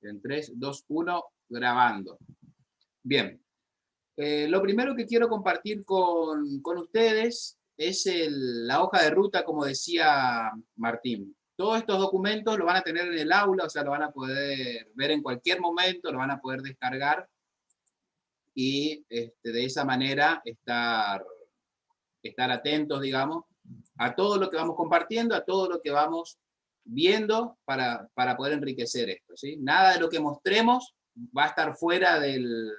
En 3, 2, 1, grabando. Bien. Lo primero que quiero compartir con ustedes es la hoja de ruta, como decía Martín. Todos estos documentos lo van a tener en el aula, o sea, lo van a poder ver en cualquier momento, lo van a poder descargar y de esa manera estar atentos, digamos, a todo lo que vamos compartiendo, a todo lo que vamos viendo para poder enriquecer esto, ¿sí? Nada de lo que mostremos va a estar fuera del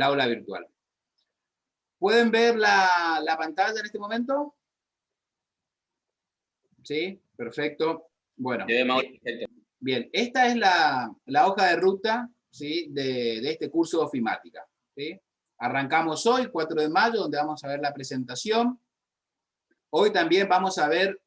aula virtual. ¿Pueden ver la pantalla en este momento? ¿Sí? Perfecto. Bueno. Bien, esta es la hoja de ruta, ¿sí? de este curso de ofimática, ¿sí? Arrancamos hoy, 4 de mayo, donde vamos a ver la presentación. Hoy también vamos a ver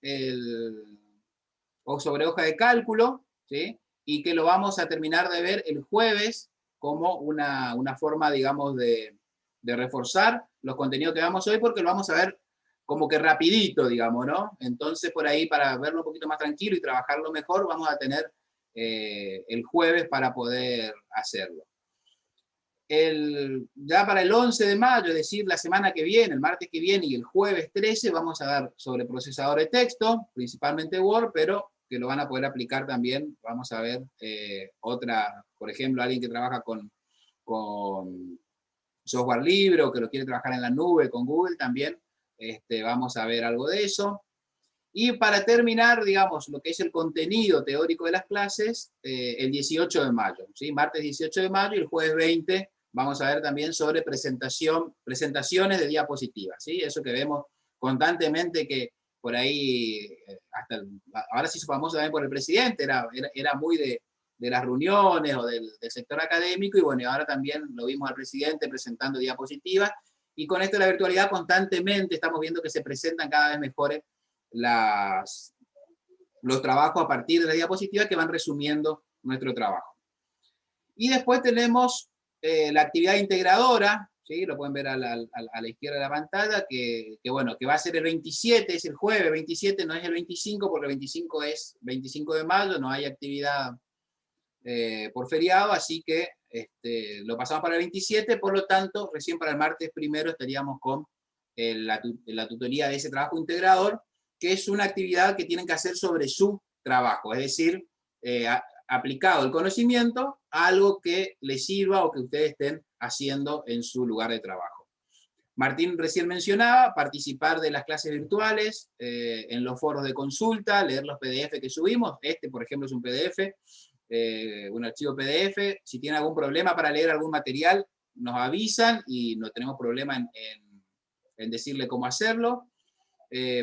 sobre hoja de cálculo, ¿sí? Y que lo vamos a terminar de ver el jueves como una forma, digamos, de reforzar los contenidos que vamos hoy, porque lo vamos a ver como que rapidito, digamos, ¿no? Entonces, por ahí, para verlo un poquito más tranquilo y trabajarlo mejor, vamos a tener el jueves para poder hacerlo. Ya para el 11 de mayo, es decir, la semana que viene, el martes que viene y el jueves 13, vamos a dar sobre procesador de texto, principalmente Word, pero que lo van a poder aplicar también. Vamos a ver otra, por ejemplo, alguien que trabaja con software libre o que lo quiere trabajar en la nube con Google también, vamos a ver algo de eso. Y para terminar, digamos, lo que es el contenido teórico de las clases, el 18 de mayo, ¿sí? Martes 18 de mayo y el jueves 20 vamos a ver también sobre presentaciones de diapositivas, ¿sí? Eso que vemos constantemente que por ahí, ahora se hizo famoso también por el presidente, era muy de las reuniones o del sector académico, y bueno, ahora también lo vimos al presidente presentando diapositivas, y con esto de la virtualidad constantemente estamos viendo que se presentan cada vez mejores los trabajos a partir de la diapositiva que van resumiendo nuestro trabajo. Y después tenemos la actividad integradora, ¿sí? Lo pueden ver a la izquierda de la pantalla, que va a ser el 27, es el jueves 27, no es el 25, porque el 25 es 25 de mayo, no hay actividad por feriado, así que lo pasamos para el 27, por lo tanto, recién para el martes primero estaríamos con la tutoría de ese trabajo integrador, que es una actividad que tienen que hacer sobre su trabajo, es decir, aplicado el conocimiento a algo que les sirva o que ustedes estén haciendo en su lugar de trabajo. Martín recién mencionaba participar de las clases virtuales, en los foros de consulta, leer los PDF que subimos. Por ejemplo, es un PDF, un archivo PDF. Si tienen algún problema para leer algún material, nos avisan y no tenemos problema en decirle cómo hacerlo.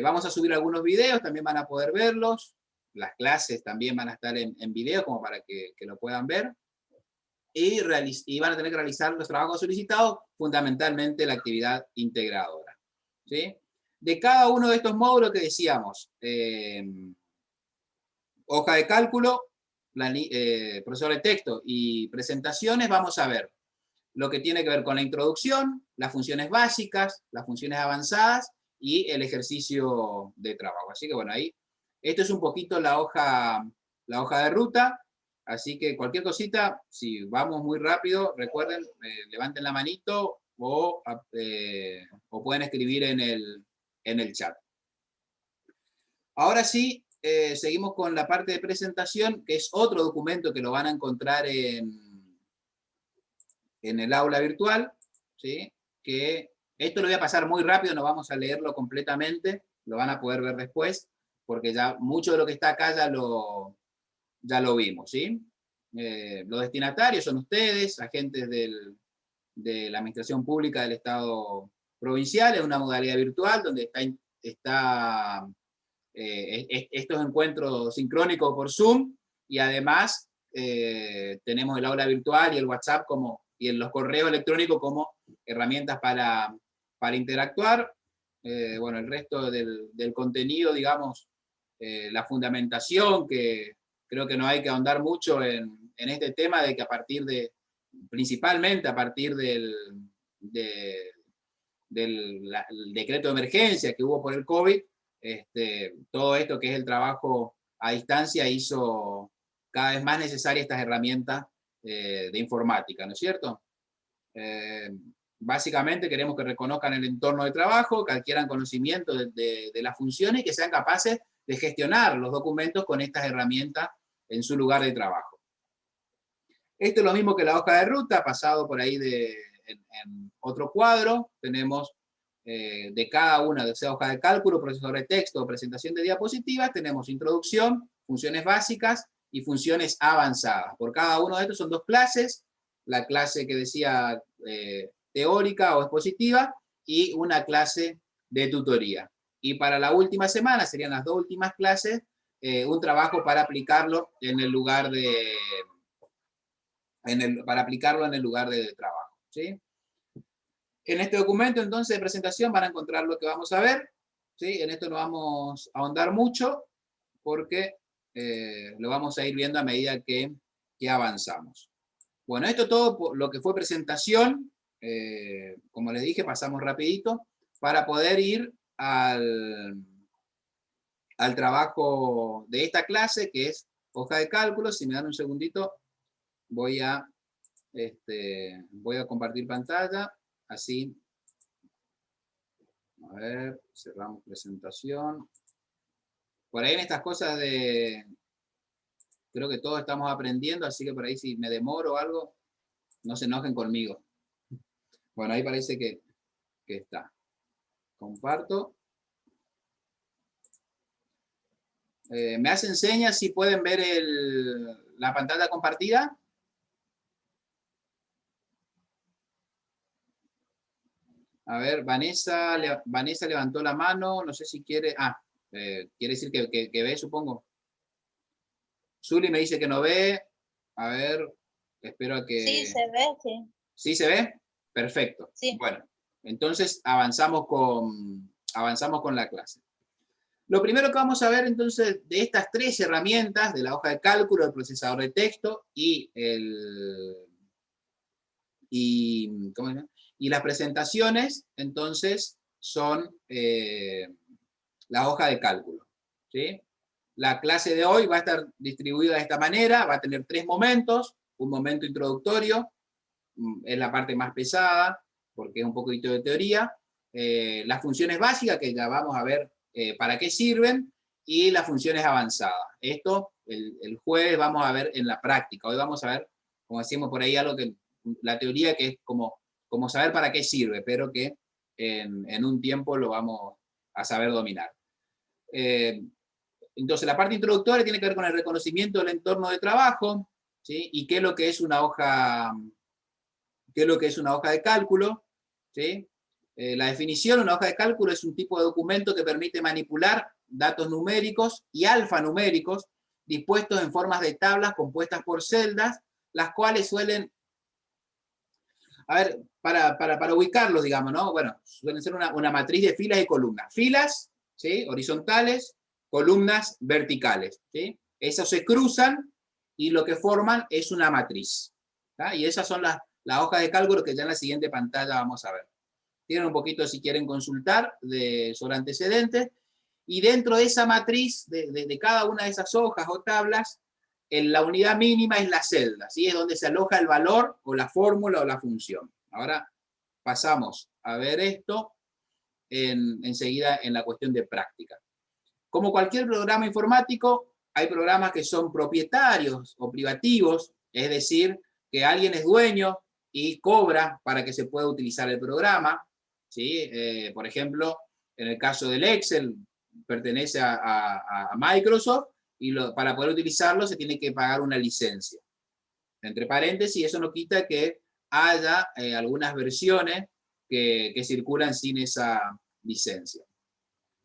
Vamos a subir algunos videos, también van a poder verlos. Las clases también van a estar en video, como para que lo puedan ver. Y van a tener que realizar los trabajos solicitados, fundamentalmente la actividad integradora, ¿sí? De cada uno de estos módulos que decíamos, hoja de cálculo, profesor de texto y presentaciones, vamos a ver lo que tiene que ver con la introducción, las funciones básicas, las funciones avanzadas y el ejercicio de trabajo. Así que bueno, ahí, esto es un poquito la hoja de ruta. Así que cualquier cosita, si vamos muy rápido, recuerden, levanten la manito o pueden escribir en el chat. Ahora sí, seguimos con la parte de presentación, que es otro documento que lo van a encontrar en el aula virtual, ¿sí? Que esto lo voy a pasar muy rápido, no vamos a leerlo completamente, lo van a poder ver después, porque ya mucho de lo que está acá ya lo vimos, ¿sí? Los destinatarios son ustedes, agentes de la Administración Pública del Estado Provincial, es una modalidad virtual donde está estos encuentros sincrónicos por Zoom, y además tenemos el aula virtual y el WhatsApp y en los correos electrónicos como herramientas para interactuar. Bueno, el resto del contenido, digamos, la fundamentación, que creo que no hay que ahondar mucho en este tema, de que principalmente a partir del decreto de emergencia que hubo por el COVID, todo esto que es el trabajo a distancia hizo cada vez más necesarias estas herramientas de informática, ¿no es cierto? Básicamente queremos que reconozcan el entorno de trabajo, que adquieran conocimiento de las funciones y que sean capaces de gestionar los documentos con estas herramientas en su lugar de trabajo. Esto es lo mismo que la hoja de ruta, pasado por ahí en otro cuadro. Tenemos de cada una de esas hojas de cálculo, procesador de texto o presentación de diapositivas, tenemos introducción, funciones básicas y funciones avanzadas. Por cada uno de estos son dos clases, la clase que decía teórica o expositiva y una clase de tutoría. Y para la última semana, serían las dos últimas clases, un trabajo para aplicarlo en el lugar de trabajo, ¿sí? En este documento, entonces, de presentación van a encontrar lo que vamos a ver, ¿sí? En esto no vamos a ahondar mucho, porque lo vamos a ir viendo a medida que avanzamos. Bueno, esto todo por lo que fue presentación, como les dije, pasamos rapidito, para poder ir al trabajo de esta clase, que es hoja de cálculo. Si me dan un segundito, voy a compartir pantalla, así. A ver, cerramos presentación. Por ahí en estas cosas creo que todos estamos aprendiendo, así que por ahí si me demoro o algo, no se enojen conmigo. Bueno, ahí parece que está. Comparto. ¿Me hacen señas si pueden ver la pantalla compartida? A ver, Vanessa levantó la mano, no sé si quiere... quiere decir que ve, supongo. Zuli me dice que no ve. A ver, espero a que... Sí, se ve, sí. ¿Sí se ve? Perfecto. Sí. Bueno, entonces avanzamos con la clase. Lo primero que vamos a ver entonces de estas tres herramientas, de la hoja de cálculo, el procesador de texto y las presentaciones, entonces son la hoja de cálculo, ¿sí? La clase de hoy va a estar distribuida de esta manera, va a tener tres momentos: un momento introductorio, es la parte más pesada, porque es un poquito de teoría, las funciones básicas, que ya vamos a ver para qué sirven, y las funciones avanzadas. Esto el jueves vamos a ver en la práctica. Hoy vamos a ver, como decimos por ahí, algo que la teoría, que es como saber para qué sirve, pero que en un tiempo lo vamos a saber dominar. Entonces, la parte introductoria tiene que ver con el reconocimiento del entorno de trabajo, ¿sí? Y qué es lo que es una hoja de cálculo, ¿sí? La definición: una hoja de cálculo es un tipo de documento que permite manipular datos numéricos y alfanuméricos dispuestos en formas de tablas compuestas por celdas, las cuales suelen... A ver, para ubicarlos, digamos, ¿no? Bueno, suelen ser una matriz de filas y columnas. Filas, ¿sí?, horizontales, columnas verticales, ¿sí? Esas se cruzan y lo que forman es una matriz, ¿sí? Y esas son las hojas de cálculo que ya en la siguiente pantalla vamos a ver. Tienen un poquito, si quieren consultar, sobre antecedentes. Y dentro de esa matriz, de cada una de esas hojas o tablas, la unidad mínima es la celda, ¿sí? Es donde se aloja el valor o la fórmula o la función. Ahora pasamos a ver esto enseguida en la cuestión de práctica. Como cualquier programa informático, hay programas que son propietarios o privativos, es decir, que alguien es dueño y cobra para que se pueda utilizar el programa, ¿sí? Por ejemplo, en el caso del Excel, pertenece a Microsoft, y para poder utilizarlo se tiene que pagar una licencia. Entre paréntesis, eso no quita que haya algunas versiones que circulan sin esa licencia.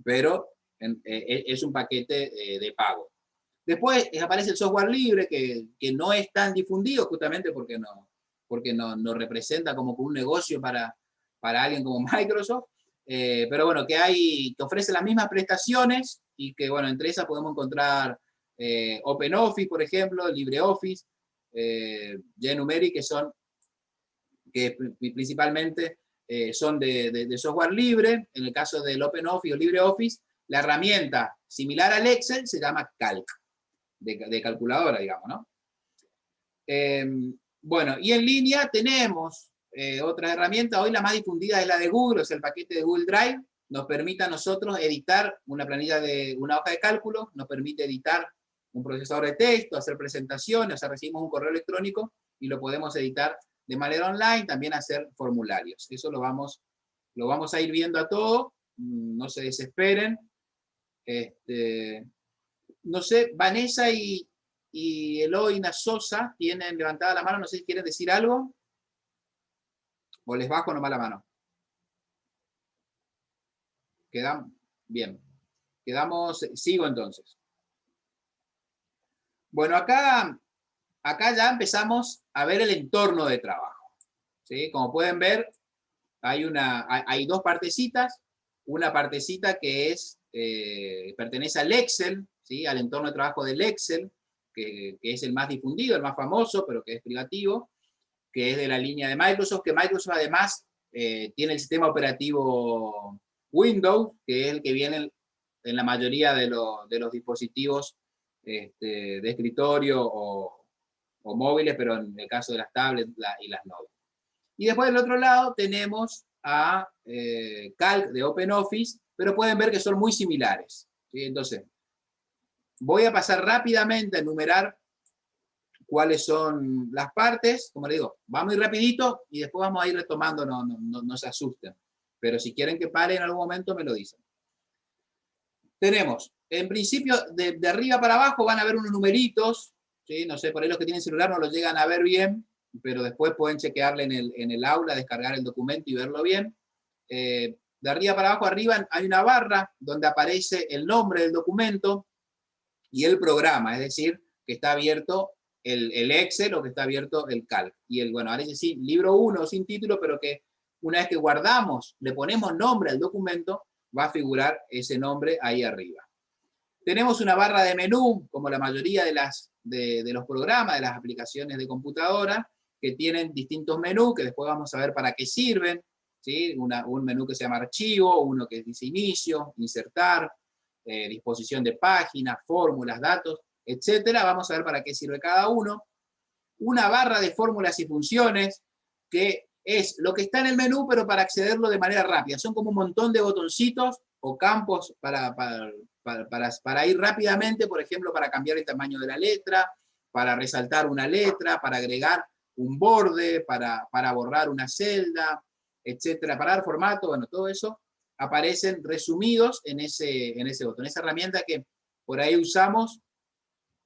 Pero es un paquete de pago. Después aparece el software libre, que no es tan difundido, justamente porque no representa como un negocio para alguien como Microsoft, pero bueno, que ofrece las mismas prestaciones, y que, bueno, entre esas podemos encontrar OpenOffice, por ejemplo, LibreOffice, GNumeric, que principalmente son de software libre. En el caso del OpenOffice o LibreOffice, la herramienta similar al Excel se llama Calc. de calculadora, digamos, ¿no? Bueno, y en línea tenemos otra herramienta. Hoy la más difundida es la de Google, es el paquete de Google Drive. Nos permite a nosotros editar una planilla de una hoja de cálculo, nos permite editar un procesador de texto, hacer presentaciones, o sea, recibimos un correo electrónico y lo podemos editar de manera online, también hacer formularios. Eso lo vamos a ir viendo a todo, no se desesperen. No sé, Vanessa y Eloína Sosa tienen levantada la mano, no sé si quieren decir algo, o les bajo nomás la mano. Quedamos, bien, sigo entonces. Bueno, acá ya empezamos a ver el entorno de trabajo, ¿sí? Como pueden ver, hay dos partecitas, una partecita que pertenece al Excel, ¿sí? Al entorno de trabajo del Excel, que es el más difundido, el más famoso, pero que es privativo, que es de la línea de Microsoft, que Microsoft además tiene el sistema operativo Windows, que es el que viene en la mayoría de los dispositivos de escritorio o móviles, pero en el caso de las tablets y las notebooks. Y después del otro lado tenemos a Calc de OpenOffice, pero pueden ver que son muy similares, ¿sí? Entonces, voy a pasar rápidamente a enumerar cuáles son las partes. Como les digo, va muy rapidito y después vamos a ir retomando, no se asusten. Pero si quieren que pare en algún momento, me lo dicen. Tenemos, en principio, de arriba para abajo van a ver unos numeritos, ¿sí? No sé, por ahí los que tienen celular no los llegan a ver bien, pero después pueden chequearle en el aula, descargar el documento y verlo bien. De arriba para abajo, arriba hay una barra donde aparece el nombre del documento y el programa, es decir, que está abierto el Excel o que está abierto el Calc. Y bueno, ahora dice sí, libro 1 sin título, pero que una vez que guardamos, le ponemos nombre al documento, va a figurar ese nombre ahí arriba. Tenemos una barra de menú, como la mayoría de los programas, de las aplicaciones de computadora, que tienen distintos menús, que después vamos a ver para qué sirven, ¿sí? Un menú que se llama archivo, uno que dice inicio, insertar, disposición de páginas, fórmulas, datos, etcétera. Vamos a ver para qué sirve cada uno. Una barra de fórmulas y funciones, que es lo que está en el menú, pero para accederlo de manera rápida. Son como un montón de botoncitos o campos para ir rápidamente, por ejemplo, para cambiar el tamaño de la letra, para resaltar una letra, para agregar un borde, para borrar una celda, etcétera, para dar formato, bueno, todo eso aparecen resumidos en ese botón, esa herramienta que por ahí usamos,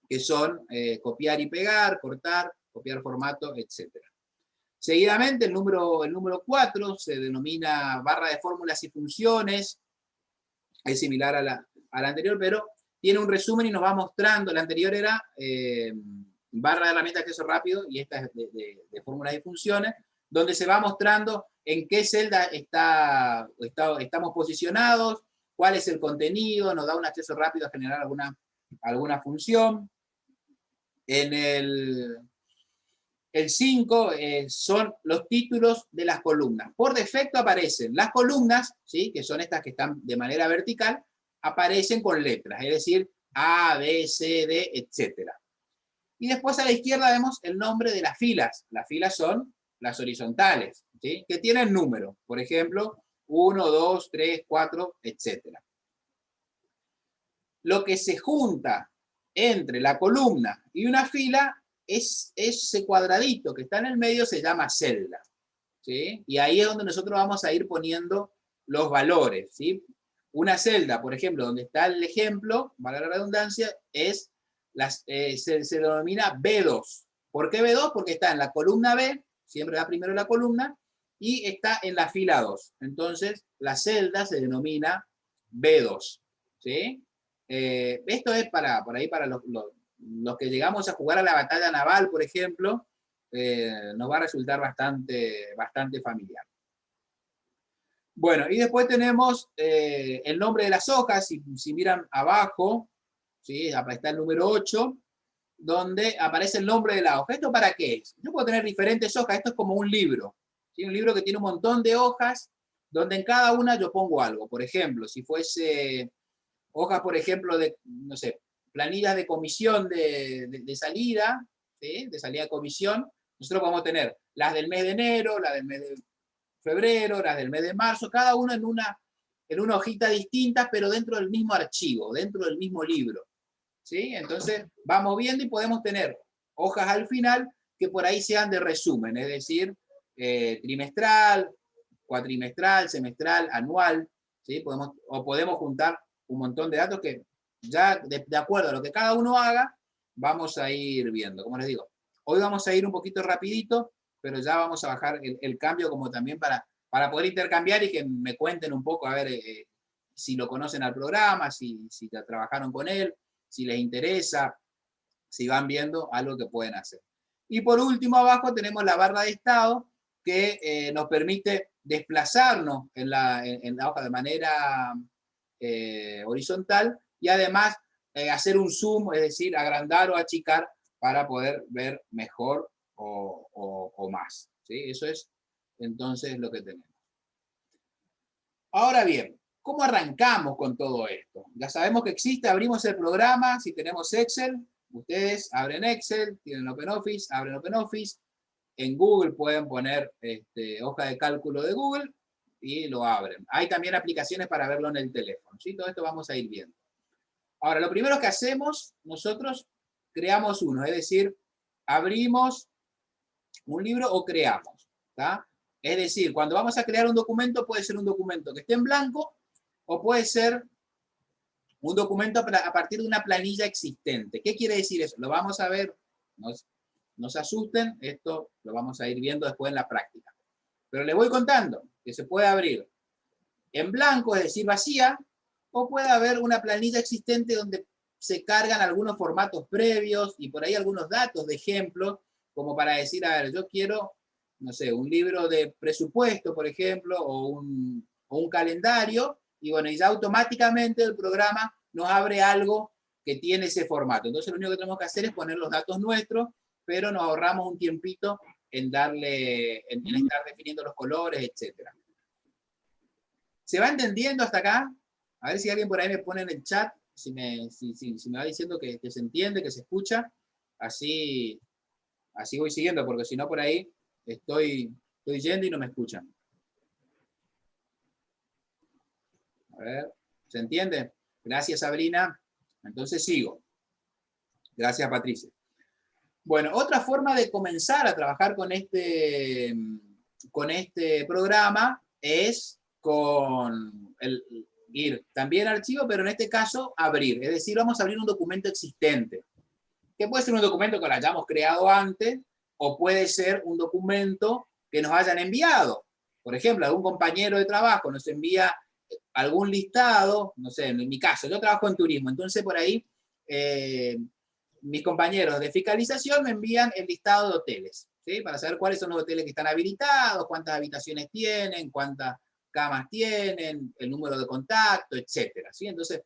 que son copiar y pegar, cortar, copiar formato, etcétera. Seguidamente, el número 4 se denomina barra de fórmulas y funciones, es similar a la anterior, pero tiene un resumen y nos va mostrando. La anterior era barra de herramientas de acceso rápido y esta es de fórmulas y funciones, donde se va mostrando en qué celda estamos posicionados, cuál es el contenido, nos da un acceso rápido a generar alguna función. En el 5 son los títulos de las columnas. Por defecto aparecen las columnas, ¿sí? Que son estas que están de manera vertical, aparecen con letras, es decir, A, B, C, D, etc. Y después a la izquierda vemos el nombre de las filas. Las filas son las horizontales, ¿sí? Que tienen número. Por ejemplo, 1, 2, 3, 4, etc. Lo que se junta entre la columna y una fila es ese cuadradito que está en el medio, se llama celda, ¿sí? Y ahí es donde nosotros vamos a ir poniendo los valores, ¿sí? Una celda, por ejemplo, donde está el ejemplo, valga la redundancia, se denomina B2. ¿Por qué B2? Porque está en la columna B, siempre va primero la columna, y está en la fila 2. Entonces, la celda se denomina B2, ¿sí? Esto es por ahí para los que llegamos a jugar a la batalla naval, por ejemplo, nos va a resultar bastante familiar. Bueno, y después tenemos el nombre de las hojas. Si miran abajo, ¿sí? Está el número 8, donde aparece el nombre de la hoja. ¿Esto para qué es? Yo puedo tener diferentes hojas. Esto es como un libro, ¿sí? Un libro que tiene un montón de hojas, donde en cada una yo pongo algo. Por ejemplo, si fuese hojas, por ejemplo, de, no sé, planillas de comisión de salida, ¿sí? De salida de comisión, nosotros podemos tener las del mes de enero, las del mes de febrero, las del mes de marzo, cada una en una hojita distinta, pero dentro del mismo archivo, dentro del mismo libro, ¿sí? Entonces vamos viendo y podemos tener hojas al final que por ahí sean de resumen, es decir, trimestral, cuatrimestral, semestral, anual, ¿sí? Podemos juntar un montón de datos que ya de acuerdo a lo que cada uno haga, vamos a ir viendo. Como les digo, hoy vamos a ir un poquito rapidito, pero ya vamos a bajar el cambio como también para poder intercambiar y que me cuenten un poco, a ver si lo conocen al programa, si ya trabajaron con él, si les interesa, si van viendo algo que pueden hacer. Y por último, abajo tenemos la barra de estado, que nos permite desplazarnos en la hoja de manera horizontal y además hacer un zoom, es decir, agrandar o achicar para poder ver mejor o más, ¿sí? Eso es entonces lo que tenemos. Ahora bien, ¿cómo arrancamos con todo esto? Ya sabemos que existe, abrimos el programa, si tenemos Excel, ustedes abren Excel, tienen OpenOffice, abren OpenOffice, en Google pueden poner hoja de cálculo de Google y lo abren. Hay también aplicaciones para verlo en el teléfono, ¿sí? Todo esto vamos a ir viendo. Ahora, lo primero que hacemos, nosotros creamos uno, es decir, abrimos un libro o creamos, ¿tá? Es decir, cuando vamos a crear un documento, puede ser un documento que esté en blanco o puede ser un documento a partir de una planilla existente. ¿Qué quiere decir eso? Lo vamos a ver, no se asusten, esto lo vamos a ir viendo después en la práctica. Pero les voy contando que se puede abrir en blanco, es decir, vacía, o puede haber una planilla existente donde se cargan algunos formatos previos y por ahí algunos datos de ejemplo, como para decir, a ver, yo quiero, no sé, un libro de presupuesto, por ejemplo, o un calendario, y bueno, y ya automáticamente el programa nos abre algo que tiene ese formato. Entonces lo único que tenemos que hacer es poner los datos nuestros, pero nos ahorramos un tiempito en estar definiendo los colores, etc. ¿Se va entendiendo hasta acá? A ver si alguien por ahí me pone en el chat, si me va diciendo que se entiende, que se escucha, así voy siguiendo, porque si no por ahí estoy yendo y no me escuchan. A ver, ¿se entiende? Gracias, Sabrina. Entonces sigo. Gracias, Patricia. Bueno, otra forma de comenzar a trabajar con este programa es con ir también al archivo, pero en este caso abrir. Es decir, vamos a abrir un documento existente. Que puede ser un documento que lo hayamos creado antes o puede ser un documento que nos hayan enviado. Por ejemplo, algún compañero de trabajo nos envía algún listado, no sé, en mi caso, yo trabajo en turismo, entonces por ahí mis compañeros de fiscalización me envían el listado de hoteles, ¿sí? Para saber cuáles son los hoteles que están habilitados, cuántas habitaciones tienen, cuántas camas tienen, el número de contacto, etcétera, ¿sí? Entonces,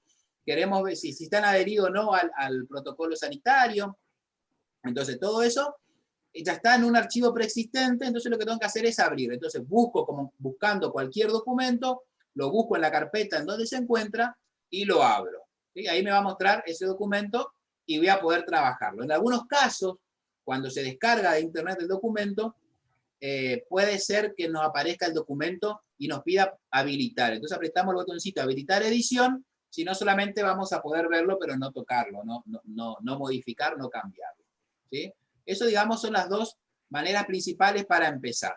queremos ver si están adheridos o no al protocolo sanitario. Entonces, todo eso ya está en un archivo preexistente, entonces lo que tengo que hacer es abrir. Entonces, buscando cualquier documento, lo busco en la carpeta en donde se encuentra y lo abro, ¿sí? Ahí me va a mostrar ese documento y voy a poder trabajarlo. En algunos casos, cuando se descarga de internet el documento, puede ser que nos aparezca el documento y nos pida habilitar. Entonces apretamos el botoncito habilitar edición, si no solamente vamos a poder verlo, pero no tocarlo, no modificar, no cambiarlo, ¿sí? Eso, digamos, son las dos maneras principales para empezar.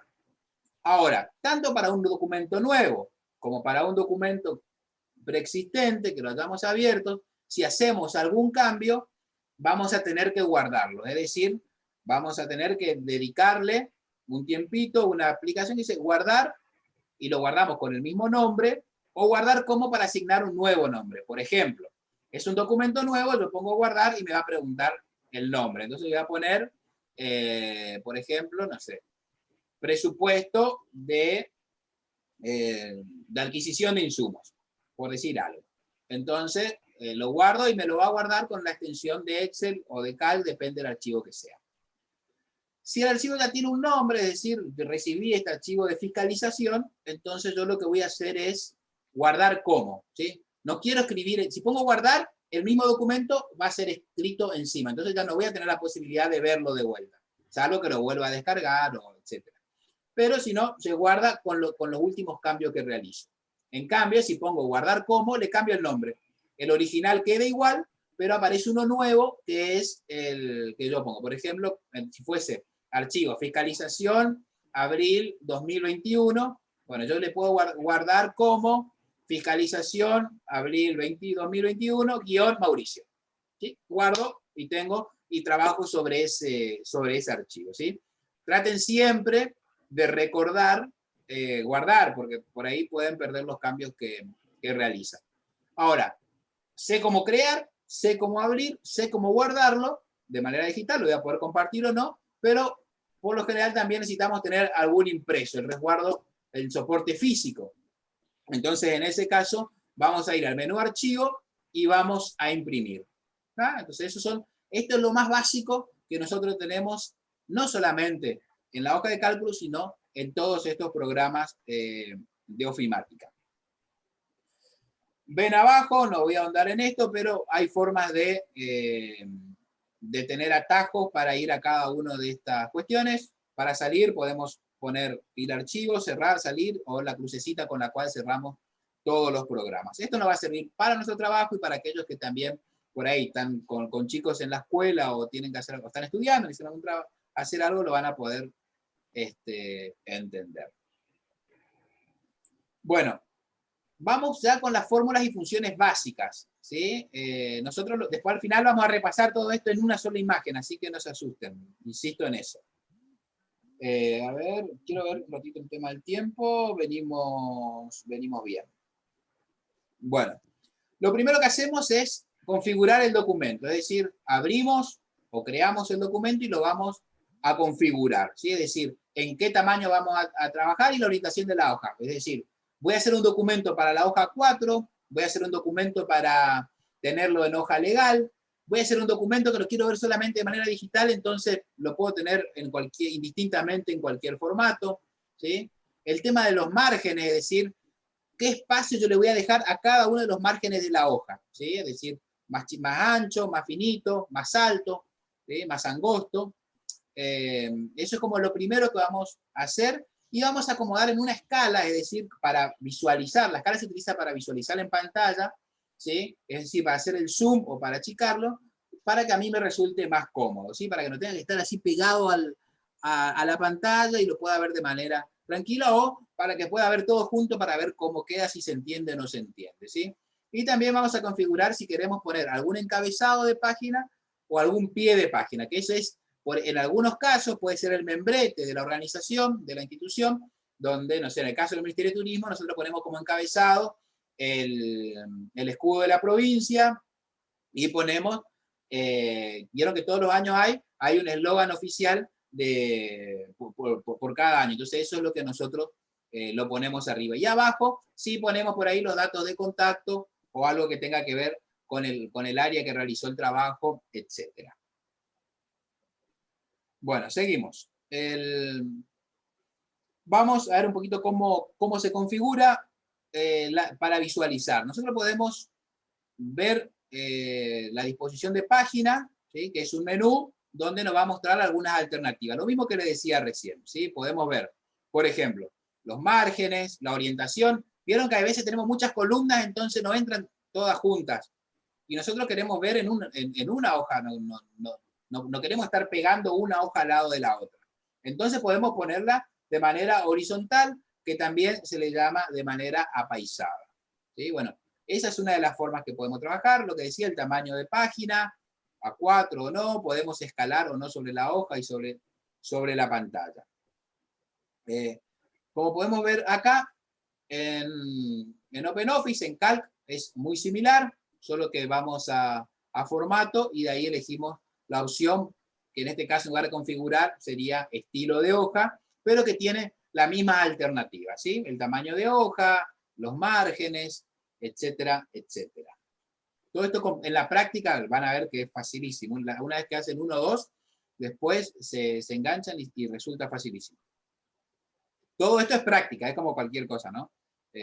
Ahora, tanto para un documento nuevo como para un documento preexistente, que lo hayamos abierto, si hacemos algún cambio, vamos a tener que guardarlo. Es decir, vamos a tener que dedicarle un tiempito, una aplicación que dice guardar, y lo guardamos con el mismo nombre, o guardar como para asignar un nuevo nombre. Por ejemplo, es un documento nuevo, lo pongo a guardar y me va a preguntar el nombre. Entonces voy a poner, por ejemplo, no sé, presupuesto de adquisición de insumos, por decir algo. Entonces, lo guardo y me lo va a guardar con la extensión de Excel o de Cal, depende del archivo que sea. Si el archivo ya tiene un nombre, es decir, recibí este archivo de fiscalización, entonces yo lo que voy a hacer es guardar como, ¿sí? No quiero escribir, si pongo guardar, el mismo documento va a ser escrito encima. Entonces ya no voy a tener la posibilidad de verlo de vuelta, salvo que lo vuelva a descargar, o etc. Pero si no, se guarda con los últimos cambios que realizo. En cambio, si pongo guardar como, le cambio el nombre. El original queda igual, pero aparece uno nuevo que es el que yo pongo. Por ejemplo, si fuese archivo fiscalización abril 2021, bueno, yo le puedo guardar como fiscalización abril 2021 guión Mauricio. ¿Sí? Guardo y tengo y trabajo sobre ese archivo. ¿Sí? Traten siempre de recordar, guardar, porque por ahí pueden perder los cambios que realizan. Ahora, sé cómo crear, sé cómo abrir, sé cómo guardarlo de manera digital, lo voy a poder compartir o no, pero por lo general también necesitamos tener algún impreso, el resguardo, el soporte físico. Entonces, en ese caso, vamos a ir al menú archivo y vamos a imprimir. ¿Ah? Entonces, esto es lo más básico que nosotros tenemos, no solamente en la hoja de cálculo, sino en todos estos programas de ofimática. Ven abajo, no voy a ahondar en esto, pero hay formas de tener atajos para ir a cada una de estas cuestiones. Para salir podemos poner ir archivo, cerrar, salir, o la crucecita con la cual cerramos todos los programas. Esto nos va a servir para nuestro trabajo y para aquellos que también por ahí están con chicos en la escuela o tienen que hacer algo, están estudiando, necesitan hacer algo, lo van a poder entender. Bueno, vamos ya con las fórmulas y funciones básicas. ¿Sí? Nosotros después al final vamos a repasar todo esto en una sola imagen, así que no se asusten, insisto en eso. A ver, quiero ver un ratito el tema del tiempo, venimos bien. Bueno, lo primero que hacemos es configurar el documento, es decir, abrimos o creamos el documento y lo vamos a configurar, ¿sí? Es decir, en qué tamaño vamos a trabajar y la orientación de la hoja. Es decir, voy a hacer un documento para la hoja 4, voy a hacer un documento para tenerlo en hoja legal, voy a hacer un documento que lo quiero ver solamente de manera digital, entonces lo puedo tener indistintamente en cualquier formato, ¿sí? El tema de los márgenes, es decir, qué espacio yo le voy a dejar a cada uno de los márgenes de la hoja, ¿sí? Es decir, más ancho, más finito, más alto, ¿sí? Más angosto. Eso es como lo primero que vamos a hacer, y vamos a acomodar en una escala, es decir, para visualizar. La escala se utiliza para visualizar en pantalla, ¿sí? Es decir, para hacer el zoom o para achicarlo, para que a mí me resulte más cómodo, ¿sí? Para que no tenga que estar así pegado a la pantalla y lo pueda ver de manera tranquila, o para que pueda ver todo junto para ver cómo queda, si se entiende o no se entiende, ¿sí? Y también vamos a configurar si queremos poner algún encabezado de página o algún pie de página, que eso es, en algunos casos puede ser el membrete de la organización, de la institución, donde, no sé, en el caso del Ministerio de Turismo, nosotros ponemos como encabezado el escudo de la provincia y ponemos, vieron que todos los años hay un eslogan oficial por cada año. Entonces eso es lo que nosotros lo ponemos arriba. Y abajo sí ponemos por ahí los datos de contacto o algo que tenga que ver con el área que realizó el trabajo, etc. Bueno, seguimos. Vamos a ver un poquito cómo se configura para visualizar. Nosotros podemos ver la disposición de página, ¿sí? Que es un menú donde nos va a mostrar algunas alternativas. Lo mismo que le decía recién, ¿sí? Podemos ver, por ejemplo, los márgenes, la orientación. Vieron que a veces tenemos muchas columnas, entonces no entran todas juntas. Y nosotros queremos ver en una hoja, no queremos estar pegando una hoja al lado de la otra. Entonces podemos ponerla de manera horizontal, que también se le llama de manera apaisada. ¿Sí? Bueno, esa es una de las formas que podemos trabajar. Lo que decía, el tamaño de página, A4 o no, podemos escalar o no sobre la hoja y sobre la pantalla. Como podemos ver acá, en OpenOffice, en Calc, es muy similar, solo que vamos a formato y de ahí elegimos la opción que en este caso, en lugar de configurar, sería estilo de hoja, pero que tiene la misma alternativa, ¿sí? El tamaño de hoja, los márgenes, etcétera, etcétera. Todo esto en la práctica van a ver que es facilísimo. Una vez que hacen 1 o 2, después se enganchan y resulta facilísimo. Todo esto es práctica, es como cualquier cosa, ¿no?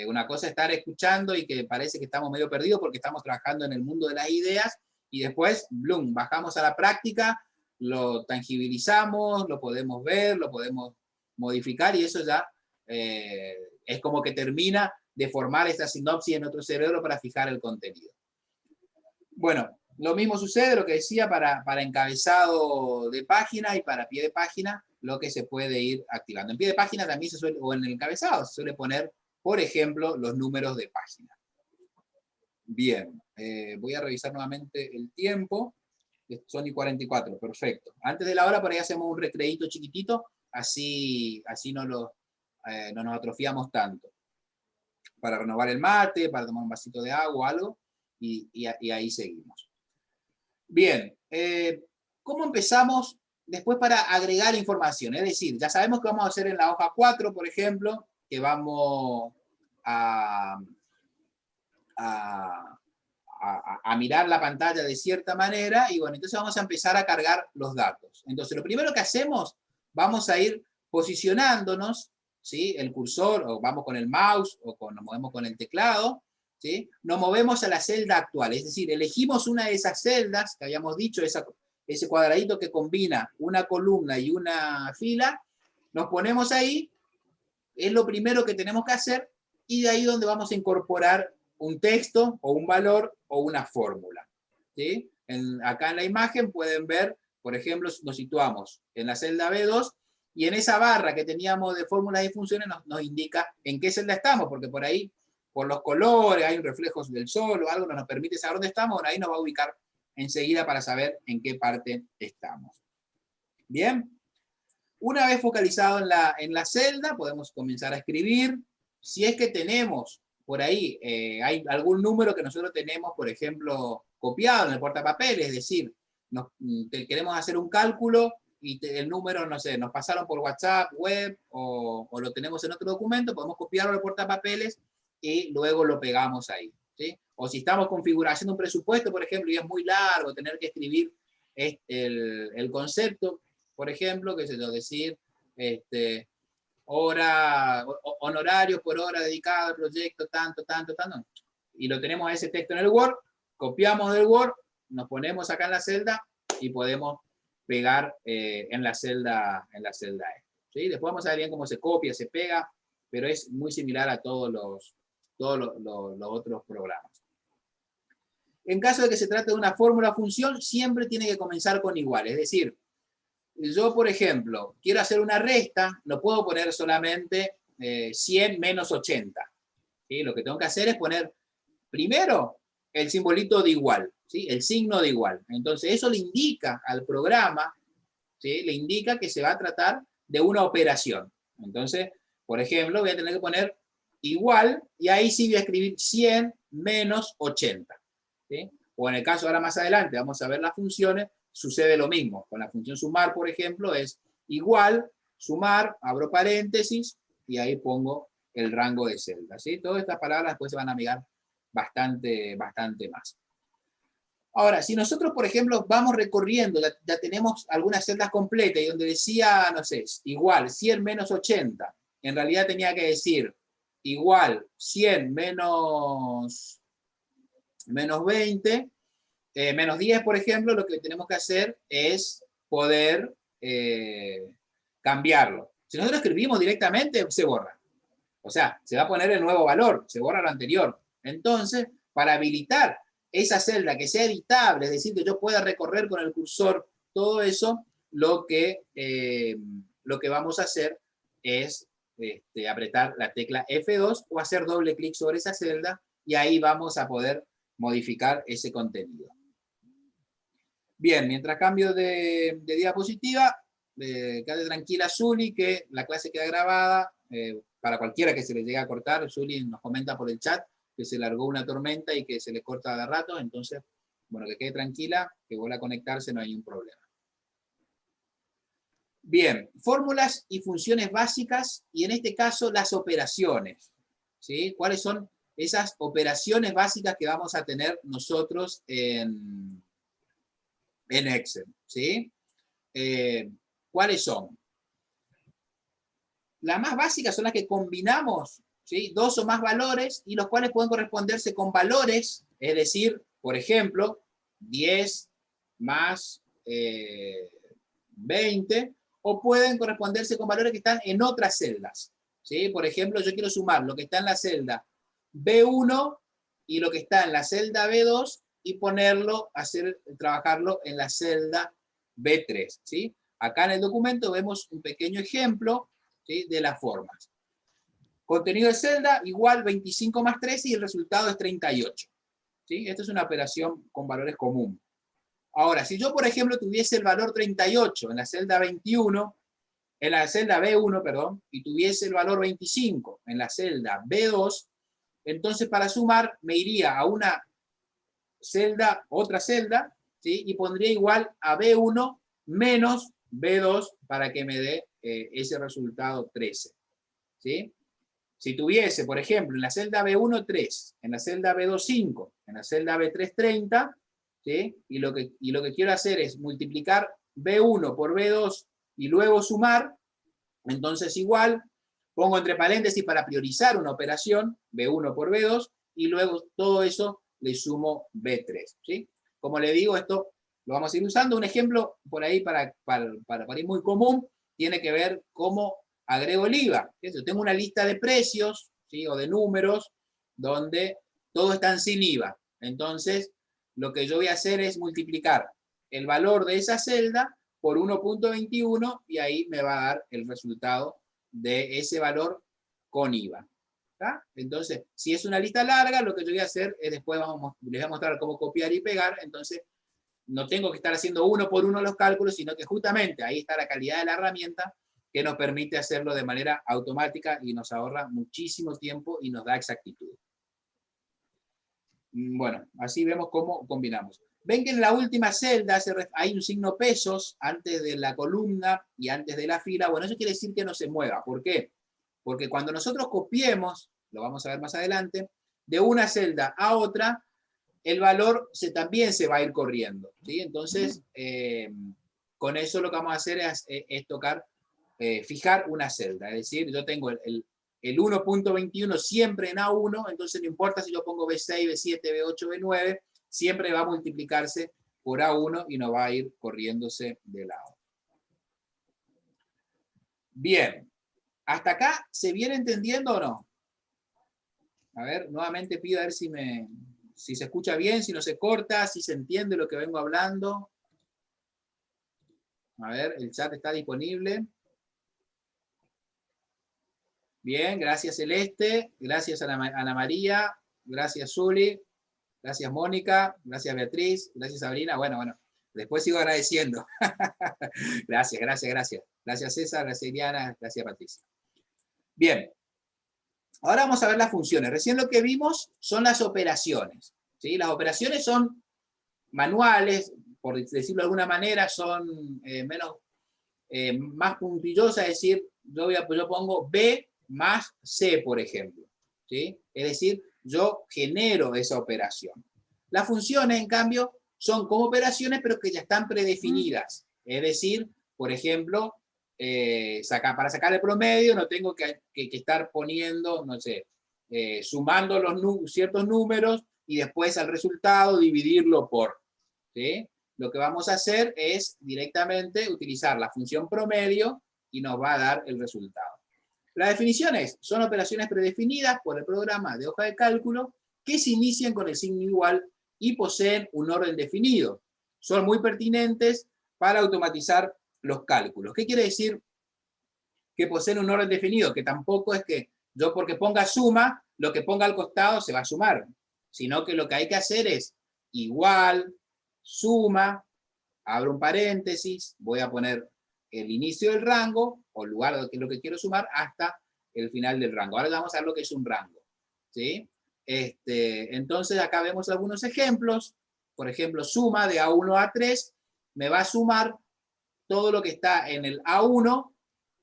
Una cosa es estar escuchando y que parece que estamos medio perdidos porque estamos trabajando en el mundo de las ideas y después, ¡blum!, bajamos a la práctica, lo tangibilizamos, lo podemos ver, lo podemos modificar y eso ya es como que termina de formar esta sinopsis en nuestro cerebro para fijar el contenido. Bueno, lo mismo sucede, lo que decía, para encabezado de página y para pie de página, lo que se puede ir activando. En pie de página también se suele, o en el encabezado, se suele poner, por ejemplo, los números de página. Bien, voy a revisar nuevamente el tiempo. Son y 44, perfecto. Antes de la hora por ahí hacemos un recreíto chiquitito, así no nos atrofiamos tanto. Para renovar el mate, para tomar un vasito de agua o algo, y ahí seguimos. Bien, ¿cómo empezamos después para agregar información? Es decir, ya sabemos que vamos a hacer en la hoja 4, por ejemplo, que vamos a mirar la pantalla de cierta manera, y bueno, entonces vamos a empezar a cargar los datos. Entonces, lo primero que hacemos, vamos a ir posicionándonos, ¿sí? El cursor, o vamos con el mouse, o nos movemos con el teclado, ¿sí? Nos movemos a la celda actual, es decir, elegimos una de esas celdas que habíamos dicho, ese cuadradito que combina una columna y una fila, nos ponemos ahí, es lo primero que tenemos que hacer, y de ahí donde vamos a incorporar un texto, o un valor, o una fórmula, ¿sí? Acá en la imagen pueden ver, por ejemplo, nos situamos en la celda B2, y en esa barra que teníamos de fórmulas y funciones nos indica en qué celda estamos, porque por ahí, por los colores, hay un reflejo del sol o algo, nos permite saber dónde estamos, bueno, ahí nos va a ubicar enseguida para saber en qué parte estamos. Bien, una vez focalizado en la celda, podemos comenzar a escribir. Si es que tenemos por ahí, hay algún número que nosotros tenemos, por ejemplo, copiado en el portapapeles, es decir, queremos hacer un cálculo y el número, no sé, nos pasaron por WhatsApp, web, o lo tenemos en otro documento, podemos copiarlo al portapapeles y luego lo pegamos ahí, ¿sí? O si estamos configurando un presupuesto, por ejemplo, y es muy largo tener que escribir el concepto, por ejemplo, que es decir, honorario por hora dedicada al proyecto, tanto, y lo tenemos a ese texto en el Word, copiamos del Word, nos ponemos acá en la celda y podemos pegar en la celda ¿sí? Después vamos a ver bien cómo se copia, se pega, pero es muy similar a todos los otros programas. En caso de que se trate de una fórmula o función, siempre tiene que comenzar con igual, es decir, yo, por ejemplo, quiero hacer una resta, no puedo poner solamente 100 menos 80. ¿Sí? Lo que tengo que hacer es poner primero el simbolito de igual, ¿sí? El signo de igual. Entonces, eso le indica al programa, ¿sí? Le indica que se va a tratar de una operación. Entonces, por ejemplo, voy a tener que poner igual, y ahí sí voy a escribir 100 menos 80. ¿Sí? O en el caso ahora más adelante, vamos a ver las funciones, sucede lo mismo. Con la función sumar, por ejemplo, es igual, sumar, abro paréntesis, y ahí pongo el rango de celdas, ¿sí? Todas estas palabras después se van a mirar bastante más. Ahora, si nosotros, por ejemplo, vamos recorriendo, ya tenemos algunas celdas completas, y donde decía, no sé, igual, 100 menos 80, en realidad tenía que decir igual, 100 menos 20, menos 10, por ejemplo, lo que tenemos que hacer es poder cambiarlo. Si nosotros escribimos directamente, se borra. O sea, se va a poner el nuevo valor, se borra lo anterior. Entonces, para habilitar esa celda que sea editable, es decir, que yo pueda recorrer con el cursor todo eso, lo que vamos a hacer es apretar la tecla F2 o hacer doble clic sobre esa celda, y ahí vamos a poder modificar ese contenido. Bien, mientras cambio de diapositiva, quede tranquila Zuli, que la clase queda grabada. Para cualquiera que se le llegue a cortar, Zuli nos comenta por el chat que se largó una tormenta y que se le corta de rato, entonces, bueno, que quede tranquila, que vuelva a conectarse, no hay ningún problema. Bien, fórmulas y funciones básicas, y en este caso las operaciones, ¿sí? ¿Cuáles son esas operaciones básicas que vamos a tener nosotros en Excel? ¿Sí? ¿Cuáles son? Las más básicas son las que combinamos ¿sí? 2 o más valores, y los cuales pueden corresponderse con valores, es decir, por ejemplo, 10 más 20, o pueden corresponderse con valores que están en otras celdas, ¿sí? Por ejemplo, yo quiero sumar lo que está en la celda B1 y lo que está en la celda B2 y ponerlo, trabajarlo en la celda B3, ¿sí? Acá en el documento vemos un pequeño ejemplo, ¿sí?, de las formas. Contenido de celda igual 25 más 13 y el resultado es 38. ¿Sí? Esta es una operación con valores comunes. Ahora, si yo, por ejemplo, tuviese el valor 38 en la celda 21, en la celda B1, perdón, y tuviese el valor 25 en la celda B2, entonces para sumar me iría a una celda, otra celda, ¿sí?, y pondría igual a B1 menos B2 para que me dé ese resultado 13. ¿Sí? Si tuviese, por ejemplo, en la celda B1, 3, en la celda B2, 5, en la celda B3, 30, ¿sí?, y lo que quiero hacer es multiplicar B1 por B2 y luego sumar, entonces igual, pongo entre paréntesis para priorizar una operación, B1 por B2, y luego todo eso le sumo B3. ¿Sí? Como le digo, esto lo vamos a ir usando. Un ejemplo por ahí para ir muy común, tiene que ver cómo agrego el IVA. Yo tengo una lista de precios, ¿sí?, o de números donde todos están sin IVA. Entonces, lo que yo voy a hacer es multiplicar el valor de esa celda por 1.21 y ahí me va a dar el resultado de ese valor con IVA. ¿Está? Entonces, si es una lista larga, lo que yo voy a hacer es después les voy a mostrar cómo copiar y pegar. Entonces, no tengo que estar haciendo uno por uno los cálculos, sino que justamente ahí está la calidad de la herramienta que nos permite hacerlo de manera automática y nos ahorra muchísimo tiempo y nos da exactitud. Bueno, así vemos cómo combinamos. Ven que en la última celda hay un signo pesos antes de la columna y antes de la fila. Bueno, eso quiere decir que no se mueva. ¿Por qué? Porque cuando nosotros copiemos, lo vamos a ver más adelante, de una celda a otra, el valor también se va a ir corriendo, ¿sí? Entonces, con eso lo que vamos a hacer es tocar, fijar una celda. Es decir, yo tengo el 1.21 siempre en A1, entonces no importa si yo pongo B6, B7, B8, B9, siempre va a multiplicarse por A1 y no va a ir corriéndose de lado. Bien, ¿hasta acá se viene entendiendo o no? A ver, nuevamente pido a ver si se escucha bien, si no se corta, si se entiende lo que vengo hablando. A ver, el chat está disponible. Bien, gracias Celeste, gracias Ana María, gracias Zuli, gracias Mónica, gracias Beatriz, gracias Sabrina. Bueno, después sigo agradeciendo. Gracias. Gracias César, gracias Iliana, gracias Patricia. Bien, ahora vamos a ver las funciones. Recién lo que vimos son las operaciones, ¿sí? Las operaciones son manuales, por decirlo de alguna manera, son más puntillosas, es decir, yo pongo B más C, por ejemplo, ¿sí? Es decir, yo genero esa operación. Las funciones, en cambio, son como operaciones, pero que ya están predefinidas. Es decir, por ejemplo, para sacar el promedio no tengo que estar poniendo, no sé, sumando ciertos números y después al resultado dividirlo por, ¿sí? Lo que vamos a hacer es directamente utilizar la función promedio y nos va a dar el resultado. Las definiciones son operaciones predefinidas por el programa de hoja de cálculo que se inician con el signo igual y poseen un orden definido. Son muy pertinentes para automatizar los cálculos. ¿Qué quiere decir que poseen un orden definido? Que tampoco es que yo porque ponga suma, lo que ponga al costado se va a sumar, sino que lo que hay que hacer es igual, suma, abro un paréntesis, voy a poner el inicio del rango, o el lugar de lo que quiero sumar, hasta el final del rango. Ahora vamos a ver lo que es un rango, ¿sí? Entonces acá vemos algunos ejemplos. Por ejemplo, suma de A1 a A3, me va a sumar todo lo que está en el A1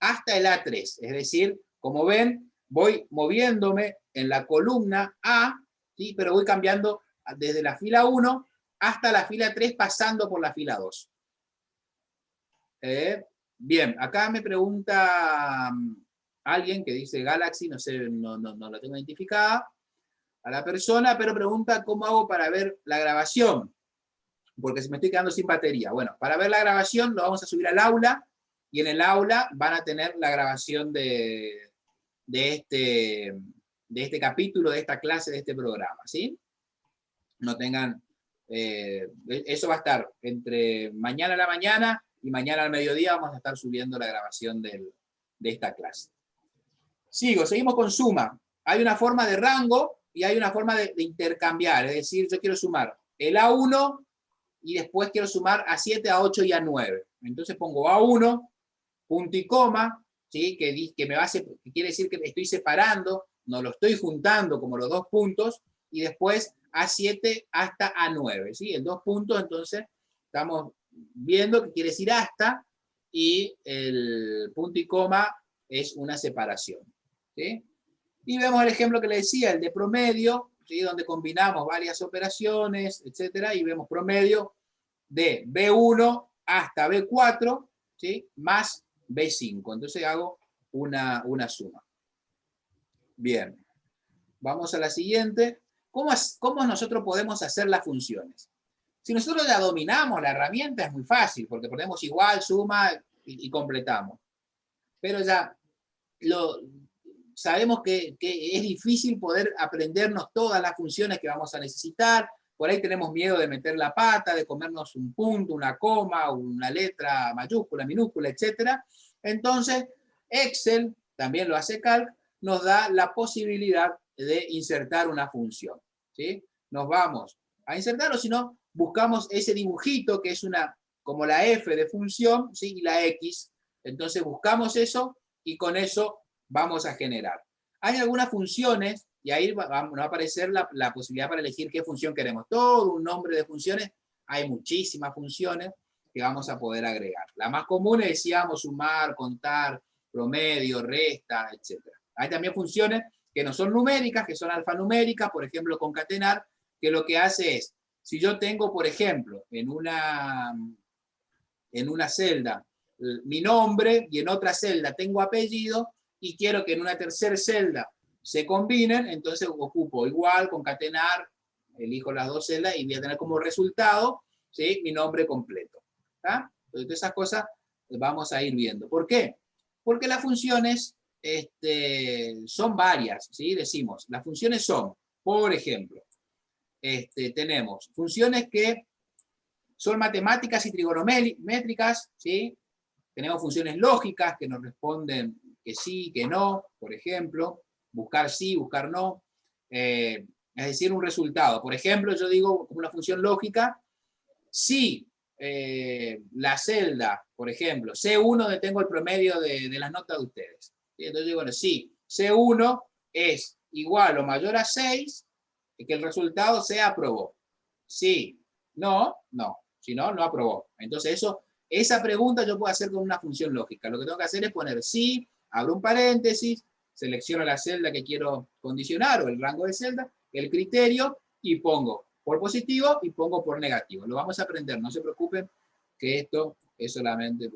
hasta el A3. Es decir, como ven, voy moviéndome en la columna A, ¿sí? Pero voy cambiando desde la fila 1 hasta la fila 3 pasando por la fila 2. Bien, acá me pregunta alguien que dice Galaxy, no sé, no la tengo identificada, a la persona, pero pregunta cómo hago para ver la grabación, porque se me estoy quedando sin batería. Bueno, para ver la grabación lo vamos a subir al aula, y en el aula van a tener la grabación de este capítulo, de esta clase, de este programa, ¿sí? No tengan... eso va a estar entre mañana a la mañana y mañana al mediodía vamos a estar subiendo la grabación de esta clase. Seguimos con suma. Hay una forma de rango y hay una forma de intercambiar, es decir, yo quiero sumar el A1 y después quiero sumar A7, A8 y A9. Entonces pongo A1, punto y coma, ¿sí? que quiere decir que me estoy separando, no lo estoy juntando como los dos puntos, y después A7 hasta A9, ¿sí? El dos puntos, entonces estamos viendo que quiere decir hasta, y el punto y coma es una separación, ¿sí? Y vemos el ejemplo que le decía, el de promedio, ¿sí? Donde combinamos varias operaciones, etcétera, y vemos promedio de B1 hasta B4, ¿sí? Más B5. Entonces hago una suma. Bien. Vamos a la siguiente. ¿Cómo nosotros podemos hacer las funciones? Si nosotros ya dominamos la herramienta es muy fácil, porque ponemos igual, suma y completamos. Pero ya sabemos que es difícil poder aprendernos todas las funciones que vamos a necesitar. Por ahí tenemos miedo de meter la pata, de comernos un punto, una coma, una letra mayúscula, minúscula, etc. Entonces, Excel, también lo hace Calc, nos da la posibilidad de insertar una función, ¿sí? Nos vamos a insertar, o si no, buscamos ese dibujito que es como la F de función, ¿sí? Y la X. Entonces buscamos eso y con eso vamos a generar. Hay algunas funciones, y ahí va a aparecer la posibilidad para elegir qué función queremos. Todo un nombre de funciones, hay muchísimas funciones que vamos a poder agregar. La más común decíamos sumar, contar, promedio, resta, etc. Hay también funciones que no son numéricas, que son alfanuméricas, por ejemplo, concatenar, que lo que hace es, si yo tengo, por ejemplo, en una celda mi nombre y en otra celda tengo apellido, y quiero que en una tercera celda se combinen, entonces ocupo igual, concatenar, elijo las dos celdas y voy a tener como resultado, ¿sí? Mi nombre completo. ¿Tá? Entonces esas cosas vamos a ir viendo. ¿Por qué? Porque las funciones son varias, ¿sí? Decimos, las funciones son, por ejemplo, tenemos funciones que son matemáticas y trigonométricas, ¿sí? Tenemos funciones lógicas que nos responden que sí, que no, por ejemplo, buscar sí, buscar no, es decir, un resultado. Por ejemplo, yo digo como una función lógica, si la celda, por ejemplo, C1, donde tengo el promedio de las notas de ustedes. Entonces digo, bueno, si C1 es igual o mayor a 6, que el resultado sea aprobó. Si no, no. Si no, no aprobó. Entonces esa pregunta yo puedo hacer con una función lógica. Lo que tengo que hacer es poner sí, abro un paréntesis, selecciono la celda que quiero condicionar o el rango de celda, el criterio, y pongo por positivo y pongo por negativo. Lo vamos a aprender, no se preocupen que esto es solamente...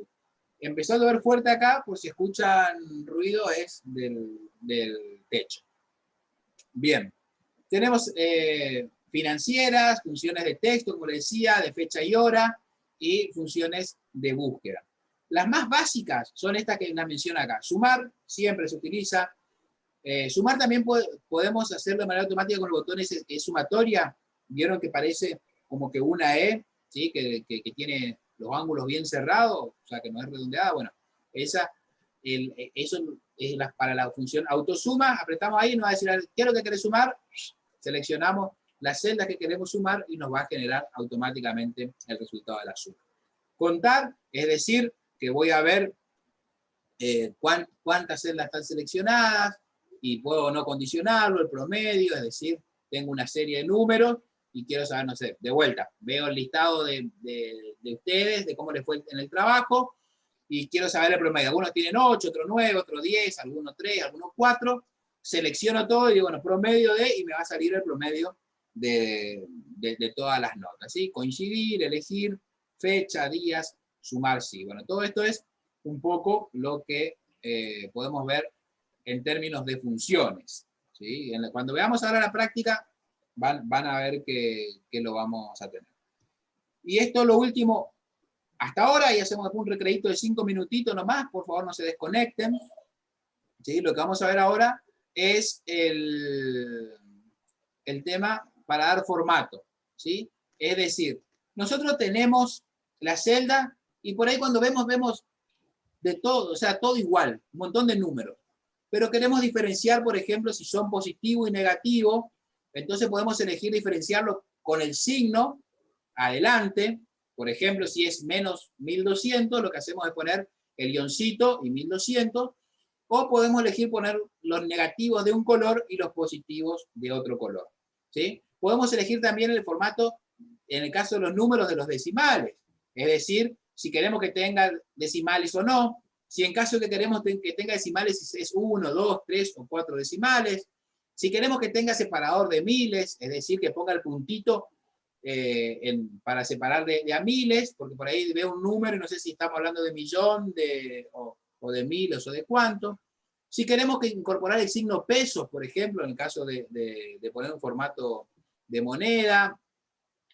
Empezó a llover fuerte acá, por si escuchan ruido es del techo. Bien, tenemos financieras, funciones de texto, como les decía, de fecha y hora, y funciones de búsqueda. Las más básicas son estas que nos menciona acá. Sumar siempre se utiliza. Sumar también podemos hacerlo de manera automática con los botones sumatoria. Vieron que parece como que una E, ¿sí? que tiene los ángulos bien cerrados, o sea que no es redondeada. Bueno, eso es para la función autosuma. Apretamos ahí y nos va a decir, ¿qué es lo que querés sumar? Seleccionamos las celdas que queremos sumar y nos va a generar automáticamente el resultado de la suma. Contar, es decir, que voy a ver cuántas celdas están seleccionadas y puedo no condicionarlo, el promedio, es decir, tengo una serie de números y quiero saber, no sé, de vuelta, veo el listado de ustedes, de cómo les fue en el trabajo, y quiero saber el promedio. Algunos tienen 8, otros 9, otros 10, algunos 3, algunos 4, selecciono todo y digo, bueno, promedio de, y me va a salir el promedio de todas las notas, ¿sí? Coincidir, elegir, fecha, días, sumar, sí. Bueno, todo esto es un poco lo que podemos ver en términos de funciones. ¿Sí? Cuando veamos ahora la práctica, van a ver que lo vamos a tener. Y esto es lo último hasta ahora, y hacemos un recreito de 5 minutitos nomás, por favor no se desconecten. ¿Sí? Lo que vamos a ver ahora es el tema para dar formato. ¿Sí? Es decir, nosotros tenemos la celda y por ahí cuando vemos de todo, o sea, todo igual, un montón de números. Pero queremos diferenciar, por ejemplo, si son positivo y negativo, entonces podemos elegir diferenciarlo con el signo adelante. Por ejemplo, si es menos 1200, lo que hacemos es poner el guioncito y 1200, o podemos elegir poner los negativos de un color y los positivos de otro color. ¿Sí? Podemos elegir también el formato, en el caso de los números, de los decimales. Es decir, si queremos que tenga decimales o no, si en caso de que queremos que tenga decimales es 1, 2, 3 o 4 decimales, si queremos que tenga separador de miles, es decir, que ponga el puntito para separar de a miles, porque por ahí veo un número y no sé si estamos hablando de millón o de miles o de cuánto. Si queremos que incorporar el signo pesos, por ejemplo, en el caso de poner un formato de moneda.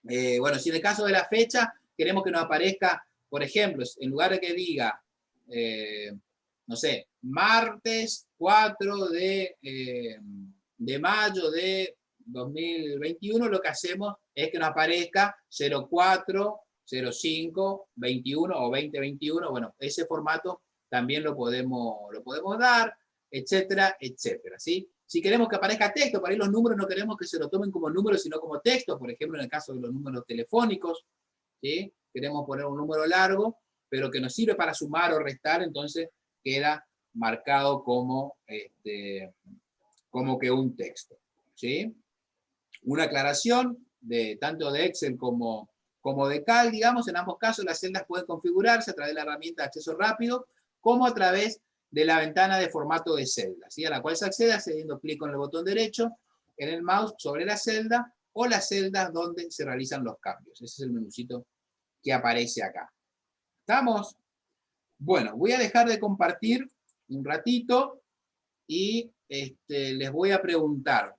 Bueno, si en el caso de la fecha queremos que nos aparezca, por ejemplo, en lugar de que diga, no sé, martes 4 de mayo de 2021, lo que hacemos es que nos aparezca 04, 05, 21 o 2021. Bueno, ese formato también lo podemos dar, etcétera, etcétera, ¿sí? Si queremos que aparezca texto, para ahí los números no queremos que se lo tomen como números, sino como texto, por ejemplo, en el caso de los números telefónicos, ¿sí? Queremos poner un número largo, pero que nos sirve para sumar o restar, entonces queda marcado como, como que un texto, ¿sí? Una aclaración, tanto de Excel como de Cal, digamos, en ambos casos las celdas pueden configurarse a través de la herramienta de acceso rápido, como a través de la ventana de formato de celda, ¿sí? A la cual se accede haciendo clic con el botón derecho en el mouse sobre la celda o las celdas donde se realizan los cambios. Ese es el menucito que aparece acá. ¿Estamos? Bueno, voy a dejar de compartir un ratito y les voy a preguntar.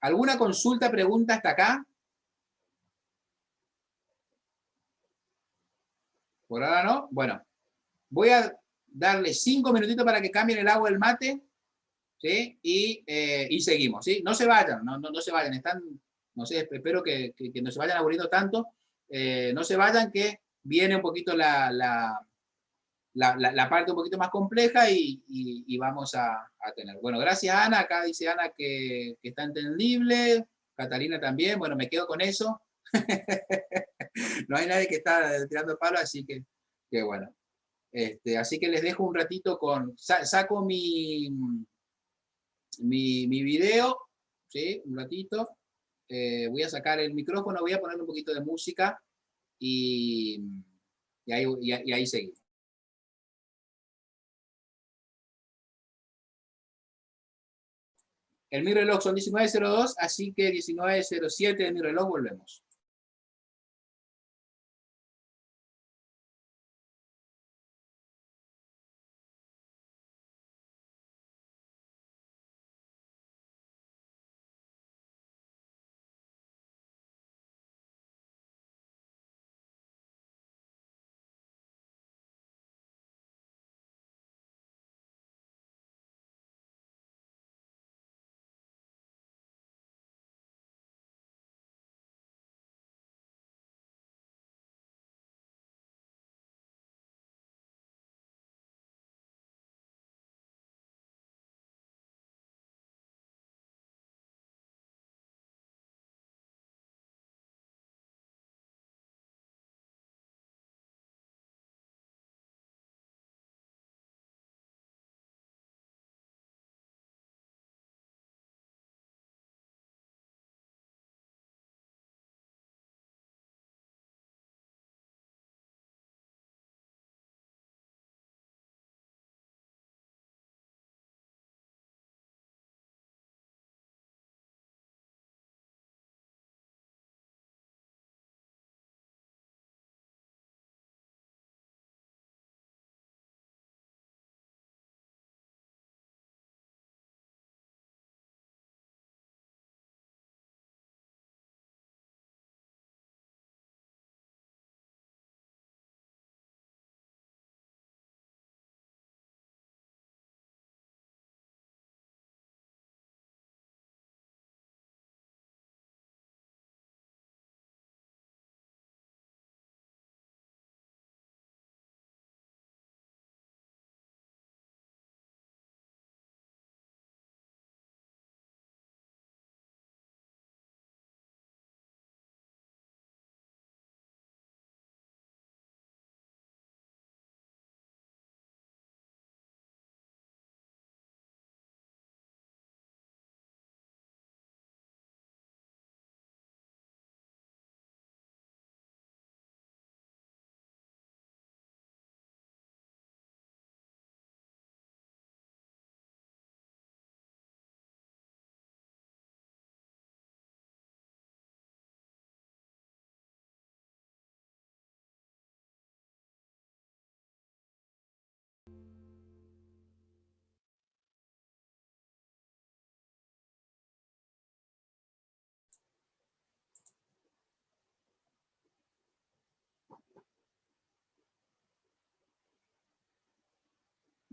¿Alguna consulta, pregunta hasta acá? Por ahora no. Bueno, voy a darle 5 minutitos para que cambien el agua del mate, ¿sí? Y seguimos, ¿sí? No se vayan, no se vayan, están, no sé, espero que no se vayan aburriendo tanto, no se vayan, que viene un poquito la parte un poquito más compleja y vamos a tener. Bueno, gracias Ana, acá dice Ana que está entendible, Catalina también, bueno, me quedo con eso. No hay nadie que está tirando palo, así que bueno. Así que les dejo un ratito con... Saco mi video, ¿sí? Un ratito. Voy a sacar el micrófono, voy a poner un poquito de música y, y ahí seguimos. El mi reloj son 19:02, así que 19:07 de mi reloj volvemos.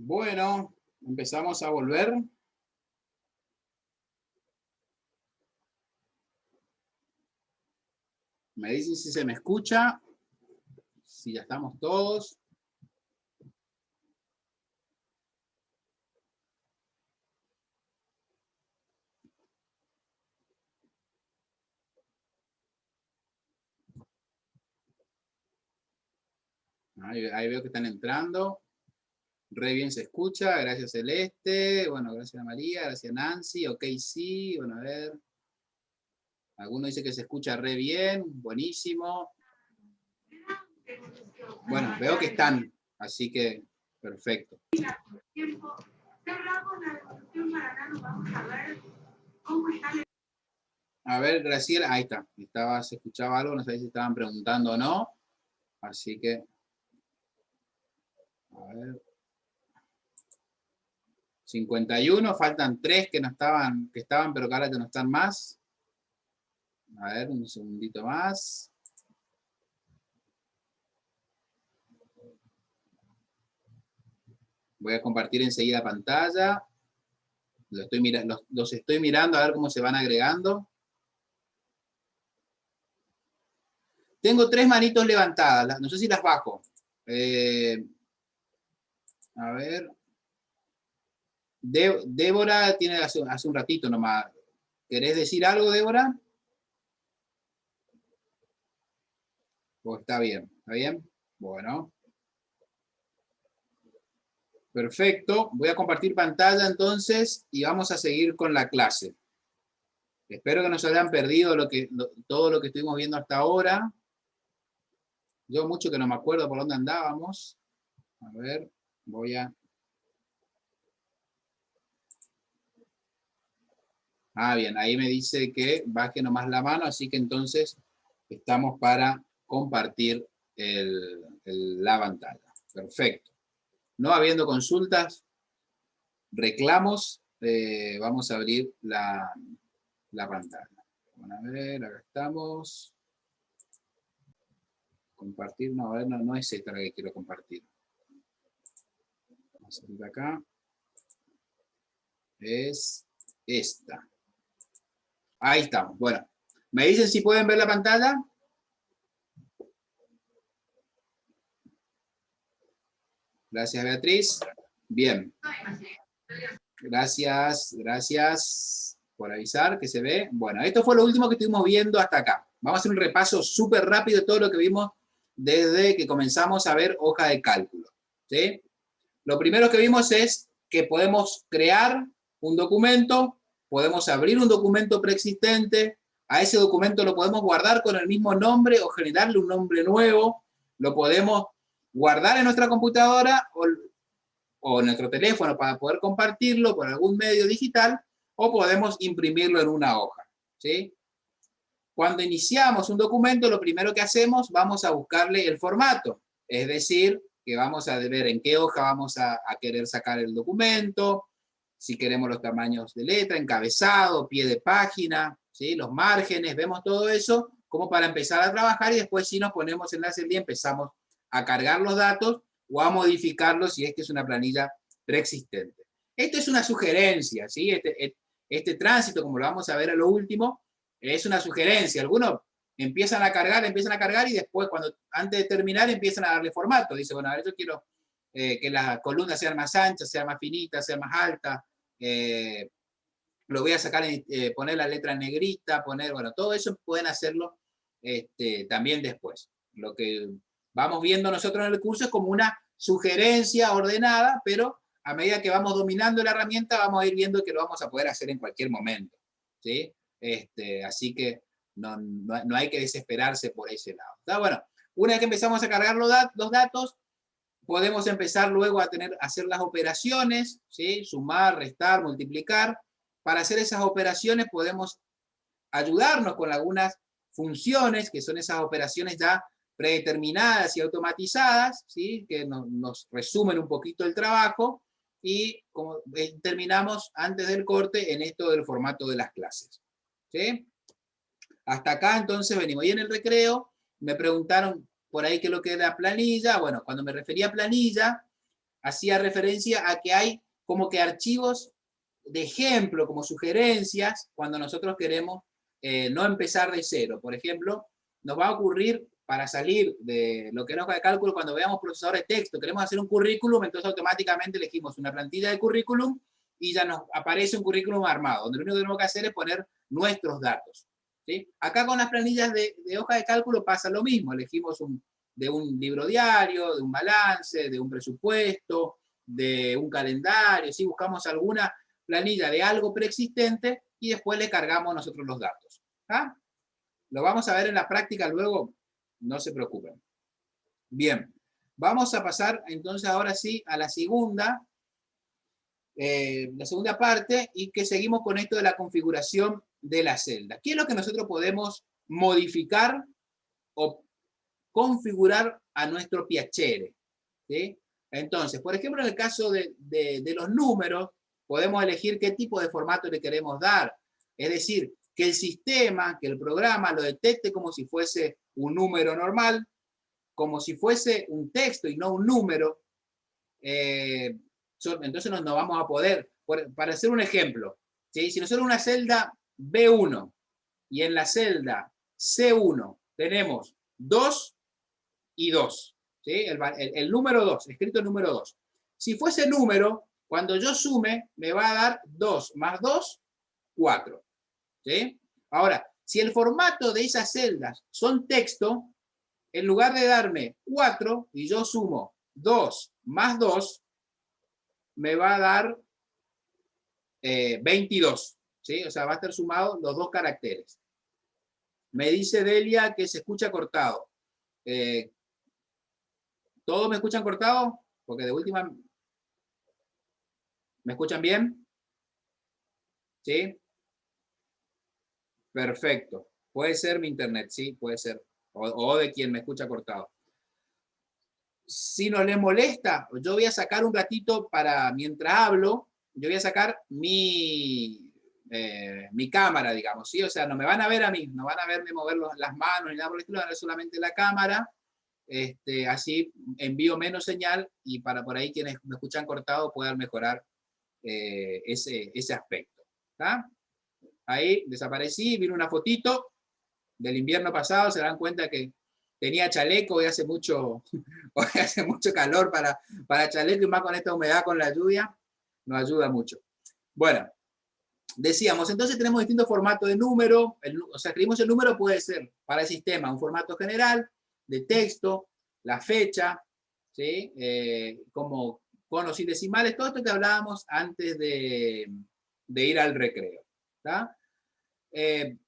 Bueno, empezamos a volver. Me dicen si se me escucha, si ya estamos todos. Ahí veo que están entrando. Re bien se escucha, gracias Celeste, bueno, gracias María, gracias Nancy, ok, sí, bueno, a ver. Alguno dice que se escucha re bien, buenísimo. Bueno, veo que están, así que perfecto. A ver, Graciela, ahí está, se escuchaba algo, no sé si estaban preguntando o no, así que, a ver. 51, faltan 3 que no estaban, que estaban, pero que ahora ya no están más. A ver, un segundito más. Voy a compartir enseguida pantalla. Los estoy mirando a ver cómo se van agregando. Tengo 3 manitos levantadas, no sé si las bajo. A ver. Débora tiene hace un ratito nomás. ¿Querés decir algo, Débora? ¿O está bien? ¿Está bien? Bueno. Perfecto. Voy a compartir pantalla entonces y vamos a seguir con la clase. Espero que no se hayan perdido todo lo que estuvimos viendo hasta ahora. Yo mucho que no me acuerdo por dónde andábamos. A ver, voy a... Ah, bien, ahí me dice que baje nomás la mano, así que entonces estamos para compartir la pantalla. Perfecto. No habiendo consultas, reclamos, vamos a abrir la pantalla. Bueno, a ver, acá estamos. Compartir, no, a ver, no es esta la que quiero compartir. Vamos a abrir acá. Es esta. Ahí estamos. Bueno, ¿me dicen si pueden ver la pantalla? Gracias, Beatriz. Bien. Gracias por avisar que se ve. Bueno, esto fue lo último que estuvimos viendo hasta acá. Vamos a hacer un repaso súper rápido de todo lo que vimos desde que comenzamos a ver hoja de cálculo. ¿Sí? Lo primero que vimos es que podemos crear un documento, podemos abrir un documento preexistente, a ese documento lo podemos guardar con el mismo nombre o generarle un nombre nuevo, lo podemos guardar en nuestra computadora o en nuestro teléfono para poder compartirlo por algún medio digital, o podemos imprimirlo en una hoja. ¿Sí? Cuando iniciamos un documento, lo primero que hacemos, vamos a buscarle el formato, es decir, que vamos a ver en qué hoja vamos a querer sacar el documento, si queremos los tamaños de letra, encabezado, pie de página, ¿sí? Los márgenes, vemos todo eso como para empezar a trabajar y después si nos ponemos en la celda empezamos a cargar los datos o a modificarlos si es que es una planilla preexistente. Esto es una sugerencia, ¿sí? Este tránsito, como lo vamos a ver a lo último, es una sugerencia. Algunos empiezan a cargar y después, antes de terminar, empiezan a darle formato. Dice, bueno, a ver, yo quiero que las columnas sean más anchas, sean más finitas, sean más altas. Lo voy a sacar, poner la letra en negrita, bueno, todo eso pueden hacerlo también después. Lo que vamos viendo nosotros en el curso es como una sugerencia ordenada, pero a medida que vamos dominando la herramienta, vamos a ir viendo que lo vamos a poder hacer en cualquier momento. ¿Sí? Así que no hay que desesperarse por ese lado. ¿Está? Bueno, una vez que empezamos a cargar los datos, podemos empezar luego a hacer las operaciones, ¿sí? Sumar, restar, multiplicar. Para hacer esas operaciones podemos ayudarnos con algunas funciones, que son esas operaciones ya predeterminadas y automatizadas, ¿sí? Que nos resumen un poquito el trabajo, y como terminamos antes del corte en esto del formato de las clases. ¿Sí? Hasta acá entonces venimos. Y en el recreo me preguntaron por ahí qué es lo que era planilla. Bueno, cuando me refería a planilla, hacía referencia a que hay como que archivos de ejemplo, como sugerencias, cuando nosotros queremos no empezar de cero. Por ejemplo, nos va a ocurrir para salir de lo que es hoja de cálculo, cuando veamos procesador de texto, queremos hacer un currículum, entonces automáticamente elegimos una plantilla de currículum y ya nos aparece un currículum armado, donde lo único que tenemos que hacer es poner nuestros datos. ¿Sí? Acá con las planillas de hoja de cálculo pasa lo mismo, elegimos de un libro diario, de un balance, de un presupuesto, de un calendario, ¿sí? Buscamos alguna planilla de algo preexistente y después le cargamos nosotros los datos. ¿Ah? Lo vamos a ver en la práctica luego, no se preocupen. Bien, vamos a pasar entonces ahora sí a la segunda parte, y que seguimos con esto de la configuración de la celda. ¿Qué es lo que nosotros podemos modificar o configurar a nuestro piacere? ¿Sí? Entonces, por ejemplo, en el caso de los números, podemos elegir qué tipo de formato le queremos dar. Es decir, que el sistema, que el programa lo detecte como si fuese un número normal, como si fuese un texto y no un número. Entonces no vamos a poder, para hacer un ejemplo, ¿sí? Si nosotros en una celda B1 y en la celda C1 tenemos 2 y 2, ¿sí? El número 2, escrito el número 2. Si fuese número, cuando yo sume, me va a dar 2 más 2, 4. ¿Sí? Ahora, si el formato de esas celdas son texto, en lugar de darme 4 y yo sumo 2 más 2, me va a dar 22. ¿Sí? O sea, va a estar sumado los dos caracteres. Me dice Delia que se escucha cortado. ¿Todos me escuchan cortado? Porque de última... ¿Me escuchan bien? ¿Sí? Perfecto. Puede ser mi internet, sí, puede ser. O de quien me escucha cortado. Si no les molesta, yo voy a sacar un ratito para, mientras hablo, yo voy a sacar mi cámara, digamos, ¿sí? O sea, no me van a ver a mí, no van a verme mover las manos ni nada por el estilo, van a ver solamente la cámara. Así envío menos señal y para por ahí quienes me escuchan cortado puedan mejorar ese aspecto. ¿Está? Ahí desaparecí, vino una fotito del invierno pasado, se dan cuenta que tenía chaleco y hace mucho, hoy hace mucho calor para chaleco, y más con esta humedad, con la lluvia, nos ayuda mucho. Bueno, decíamos, entonces tenemos distintos formatos de número, o sea, escribimos el número, puede ser para el sistema un formato general, de texto, la fecha, ¿sí? Como conos y decimales, todo esto que hablábamos antes de ir al recreo. ¿Tá? En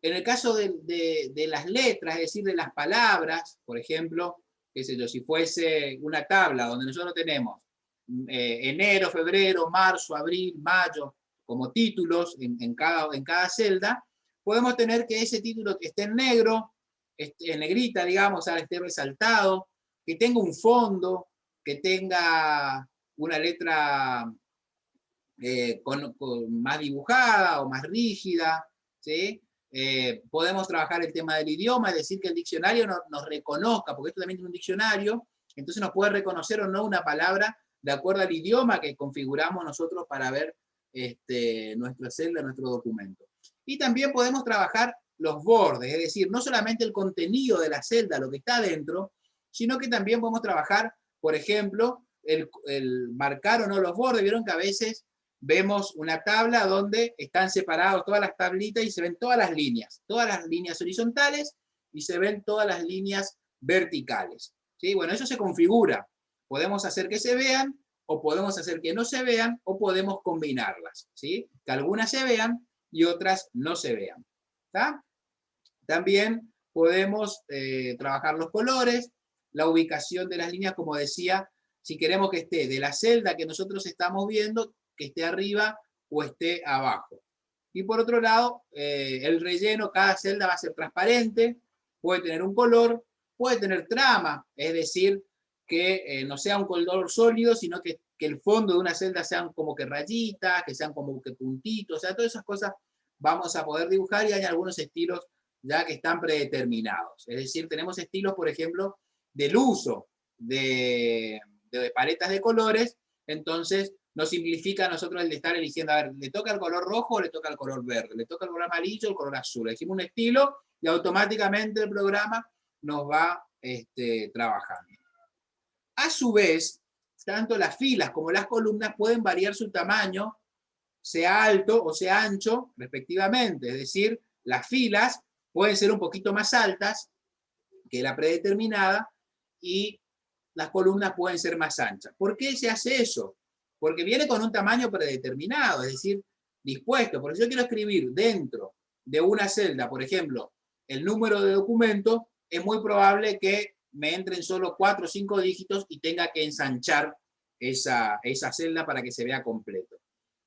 el caso de las letras, es decir, de las palabras, por ejemplo, qué sé yo, si fuese una tabla donde nosotros tenemos enero, febrero, marzo, abril, mayo, como títulos en cada celda, podemos tener que ese título que esté en negro, en negrita, digamos, ahora esté resaltado, que tenga un fondo, que tenga una letra más dibujada o más rígida, ¿sí? Podemos trabajar el tema del idioma, es decir, que el diccionario nos reconozca, porque esto también es un diccionario, entonces nos puede reconocer o no una palabra de acuerdo al idioma que configuramos nosotros para ver nuestra celda, nuestro documento. Y también podemos trabajar los bordes, es decir, no solamente el contenido de la celda, lo que está dentro, sino que también podemos trabajar, por ejemplo, el marcar o no los bordes. Vieron que a veces vemos una tabla donde están separados todas las tablitas y se ven todas las líneas horizontales y se ven todas las líneas verticales. ¿Sí? Bueno, eso se configura. Podemos hacer que se vean, o podemos hacer que no se vean, o podemos combinarlas. ¿Sí? Que algunas se vean y otras no se vean. ¿Tá? También podemos trabajar los colores, la ubicación de las líneas, como decía, si queremos que esté de la celda que nosotros estamos viendo, que esté arriba o esté abajo. Y por otro lado, el relleno, cada celda va a ser transparente, puede tener un color, puede tener trama, es decir, que no sea un color sólido, sino que el fondo de una celda sean como que rayitas, que sean como que puntitos, o sea, todas esas cosas vamos a poder dibujar, y hay algunos estilos ya que están predeterminados. Es decir, tenemos estilos, por ejemplo, del uso de de paletas de colores, entonces nos simplifica a nosotros el de estar eligiendo, a ver, ¿le toca el color rojo o le toca el color verde? ¿Le toca el color amarillo o el color azul? Elegimos un estilo y automáticamente el programa nos va trabajando. A su vez, tanto las filas como las columnas pueden variar su tamaño, sea alto o sea ancho, respectivamente. Es decir, las filas pueden ser un poquito más altas que la predeterminada y las columnas pueden ser más anchas. ¿Por qué se hace eso? Porque viene con un tamaño predeterminado, es decir, dispuesto. Por eso yo quiero escribir dentro de una celda, por ejemplo, el número de documento, es muy probable que me entren solo 4 o 5 dígitos y tenga que ensanchar esa celda para que se vea completo.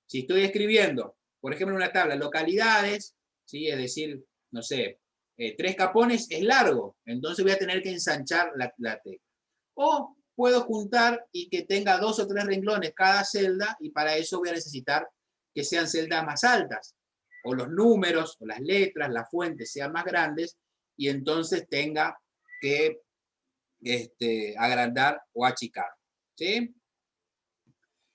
Si estoy escribiendo, por ejemplo, en una tabla, localidades, ¿sí? Es decir, no sé, 3 capones es largo, entonces voy a tener que ensanchar la tecla. O puedo juntar y que tenga 2 o 3 renglones cada celda, y para eso voy a necesitar que sean celdas más altas, o los números, o las letras, las fuentes sean más grandes, y entonces tenga que agrandar o achicar. ¿Sí?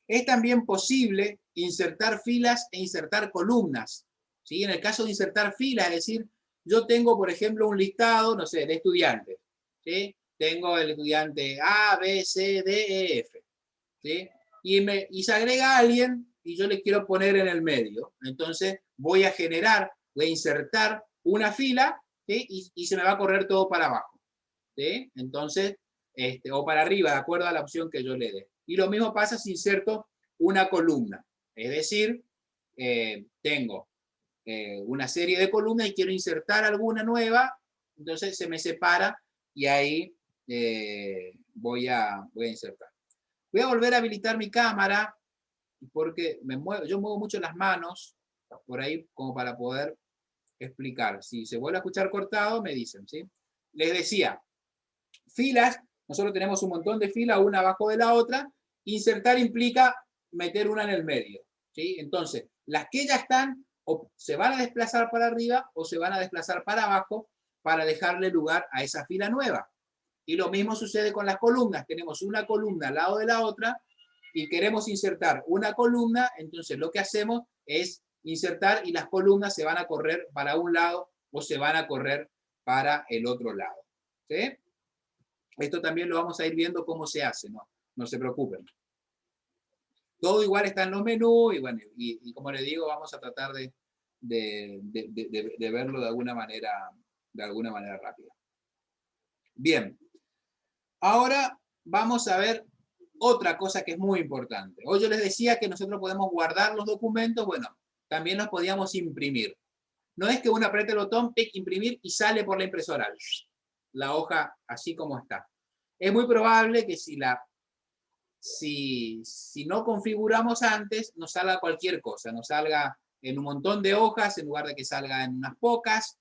Es también posible insertar filas e insertar columnas. ¿Sí? En el caso de insertar filas, es decir, yo tengo, por ejemplo, un listado, no sé, de estudiantes. ¿Sí? Tengo el estudiante A, B, C, D, E, F. ¿Sí? Y se agrega alguien y yo le quiero poner en el medio. Entonces voy a insertar una fila, ¿sí? y se me va a correr todo para abajo. ¿Sí? Entonces, o para arriba, de acuerdo a la opción que yo le dé. Y lo mismo pasa si inserto una columna. Es decir, tengo una serie de columnas y quiero insertar alguna nueva, entonces se me separa y ahí voy a insertar. Voy a volver a habilitar mi cámara porque yo muevo mucho las manos por ahí como para poder explicar. Si se vuelve a escuchar cortado, me dicen, ¿sí? Les decía, filas, nosotros tenemos un montón de filas, una abajo de la otra. Insertar implica meter una en el medio, ¿sí? Entonces, las que ya están o se van a desplazar para arriba o se van a desplazar para abajo para dejarle lugar a esa fila nueva. Y lo mismo sucede con las columnas. Tenemos una columna al lado de la otra y queremos insertar una columna, entonces lo que hacemos es insertar y las columnas se van a correr para un lado o se van a correr para el otro lado. ¿Sí? Esto también lo vamos a ir viendo cómo se hace, no se preocupen. Todo igual está en los menús y bueno, y como les digo, vamos a tratar de verlo de alguna manera rápida. Bien, ahora vamos a ver otra cosa que es muy importante. Hoy yo les decía que nosotros podemos guardar los documentos, bueno, también los podíamos imprimir. No es que uno apriete el botón, pic, imprimir y sale por la impresora la hoja así como está. Es muy probable que si no configuramos antes, nos salga cualquier cosa, nos salga en un montón de hojas en lugar de que salga en unas pocas.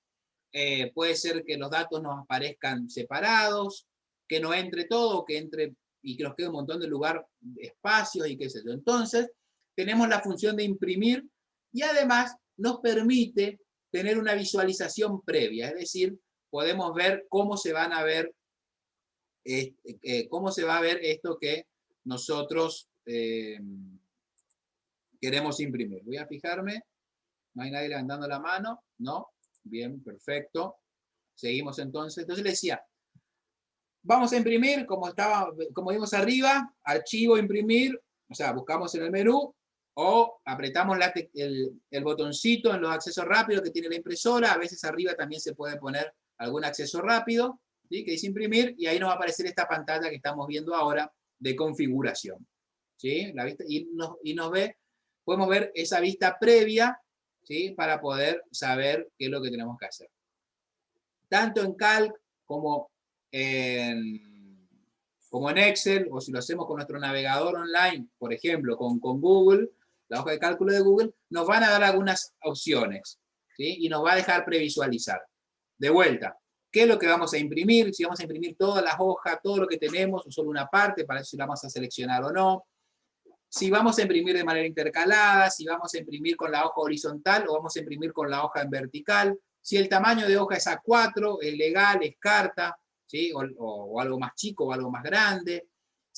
Puede ser que los datos nos aparezcan separados, que no entre todo, que entre y que nos quede un montón de lugar, espacios y qué sé yo. Entonces, tenemos la función de imprimir y además nos permite tener una visualización previa, es decir, podemos ver cómo se van a ver cómo se va a ver esto que nosotros queremos imprimir. Voy a fijarme, no hay nadie levantando la mano, no, bien, perfecto. Seguimos entonces. Entonces le decía, vamos a imprimir como vimos arriba, archivo, imprimir, o sea, buscamos en el menú o apretamos el botoncito en los accesos rápidos que tiene la impresora. A veces arriba también se puede poner algún acceso rápido, ¿sí? Que dice imprimir, y ahí nos va a aparecer esta pantalla que estamos viendo ahora de configuración. ¿Sí? La vista, podemos ver esa vista previa, ¿sí? Para poder saber qué es lo que tenemos que hacer. Tanto en Calc como en Excel, o si lo hacemos con nuestro navegador online, por ejemplo, con Google, la hoja de cálculo de Google, nos van a dar algunas opciones, ¿sí? Y nos va a dejar previsualizar. De vuelta, ¿qué es lo que vamos a imprimir? Si vamos a imprimir todas las hojas, todo lo que tenemos, o solo una parte, para eso si la vamos a seleccionar o no. Si vamos a imprimir de manera intercalada, si vamos a imprimir con la hoja horizontal o vamos a imprimir con la hoja en vertical. Si el tamaño de hoja es A4, es legal, es carta, ¿sí? o algo más chico o algo más grande.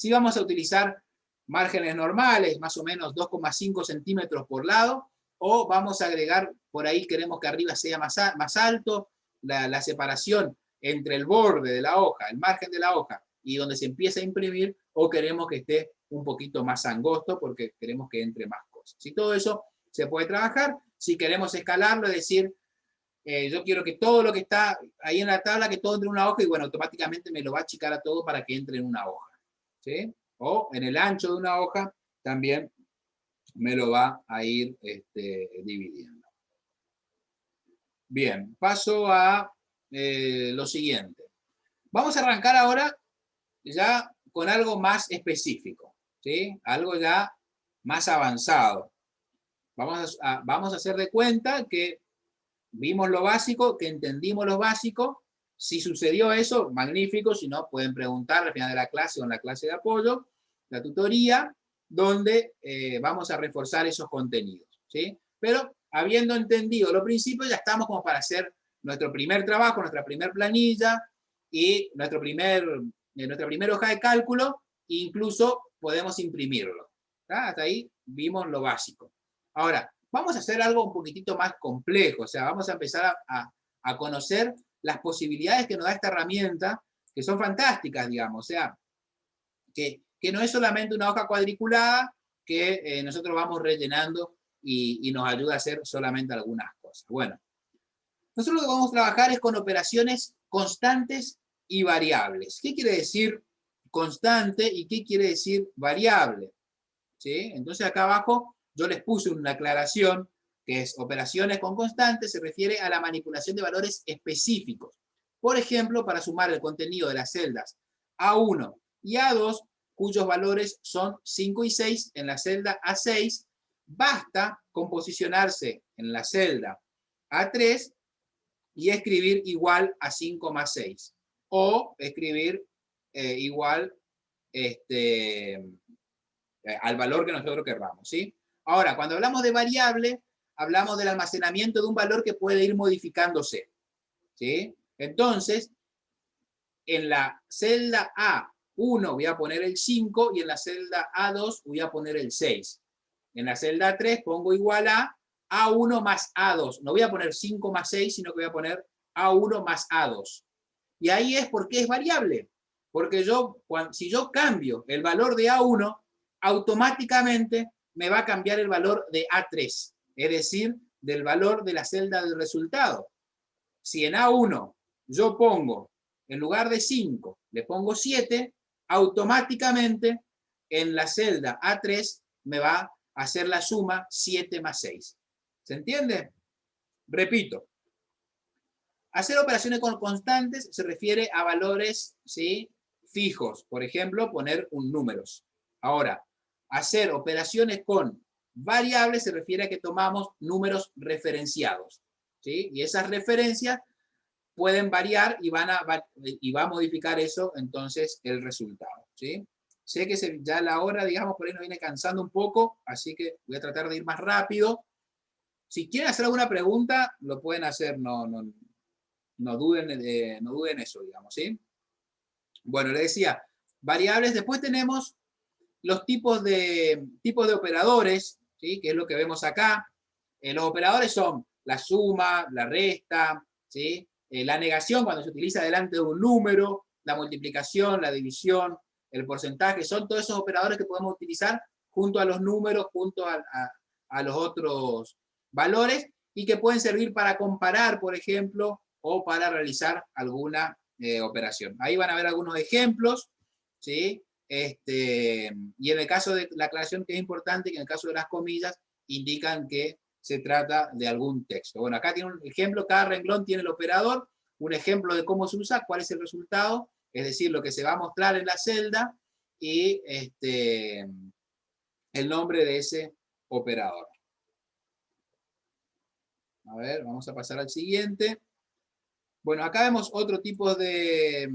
Si vamos a utilizar márgenes normales, más o menos 2,5 centímetros por lado, o vamos a agregar, por ahí queremos que arriba sea más alto, la separación entre el borde de la hoja, el margen de la hoja, y donde se empieza a imprimir, o queremos que esté un poquito más angosto porque queremos que entre más cosas. Si todo eso se puede trabajar, si queremos escalarlo, es decir, yo quiero que todo lo que está ahí en la tabla, que todo entre en una hoja, y bueno, automáticamente me lo va a achicar a todo para que entre en una hoja, ¿sí? O en el ancho de una hoja también me lo va a ir dividiendo. Bien, paso a lo siguiente. Vamos a arrancar ahora ya con algo más específico, ¿sí? Algo ya más avanzado. Vamos a hacer de cuenta que vimos lo básico, que entendimos lo básico. Si sucedió eso, magnífico. Si no, pueden preguntar al final de la clase o en la clase de apoyo, la tutoría, donde vamos a reforzar esos contenidos, ¿sí? Pero habiendo entendido los principios, ya estamos como para hacer nuestro primer trabajo, nuestra primer planilla y nuestra primera hoja de cálculo, e incluso podemos imprimirlo, ¿tá? Hasta ahí vimos lo básico. Ahora, vamos a hacer algo un poquitito más complejo, o sea, vamos a empezar a conocer las posibilidades que nos da esta herramienta, que son fantásticas, digamos, o sea, que no es solamente una hoja cuadriculada que nosotros vamos rellenando y nos ayuda a hacer solamente algunas cosas. Bueno, nosotros lo que vamos a trabajar es con operaciones constantes y variables. ¿Qué quiere decir constante y qué quiere decir variable? ¿Sí? Entonces acá abajo yo les puse una aclaración que es operaciones con constantes, se refiere a la manipulación de valores específicos. Por ejemplo, para sumar el contenido de las celdas A1 y A2, cuyos valores son 5 y 6 en la celda A6, basta con posicionarse en la celda A3 y escribir igual a 5 más 6. O escribir igual al valor que nosotros querramos, ¿sí? Ahora, cuando hablamos de variable, hablamos del almacenamiento de un valor que puede ir modificándose, ¿sí? Entonces, en la celda A1 voy a poner el 5 y en la celda A2 voy a poner el 6. En la celda 3 pongo igual a A1 más A2. No voy a poner 5 más 6, sino que voy a poner A1 más A2. Y ahí es porque es variable. Porque si yo cambio el valor de A1, automáticamente me va a cambiar el valor de A3. Es decir, del valor de la celda del resultado. Si en A1 yo pongo, en lugar de 5, le pongo 7, automáticamente en la celda A3 me va a hacer la suma 7 más 6. ¿Se entiende? Repito. Hacer operaciones con constantes se refiere a valores, ¿sí?, fijos. Por ejemplo, poner un números. Ahora, hacer operaciones con variables se refiere a que tomamos números referenciados, ¿sí? Y esas referencias pueden variar y va a modificar eso, entonces, el resultado, ¿sí? Sé que ya la hora, digamos, por ahí nos viene cansando un poco, así que voy a tratar de ir más rápido. Si quieren hacer alguna pregunta, lo pueden hacer, no duden eso, digamos, ¿sí? Bueno, les decía, variables. Después tenemos los tipos de operadores, ¿sí?, que es lo que vemos acá. Los operadores son la suma, la resta, ¿sí?, la negación cuando se utiliza delante de un número, la multiplicación, la división, el porcentaje, son todos esos operadores que podemos utilizar junto a los números, junto a los otros valores, y que pueden servir para comparar, por ejemplo, o para realizar alguna operación. Ahí van a ver algunos ejemplos, ¿sí? Y en el caso de la aclaración, que es importante, que en el caso de las comillas indican que se trata de algún texto. Bueno, acá tiene un ejemplo, cada renglón tiene el operador, un ejemplo de cómo se usa, cuál es el resultado, es decir, lo que se va a mostrar en la celda y el nombre de ese operador. A ver, vamos a pasar al siguiente. Bueno, acá vemos otro tipo de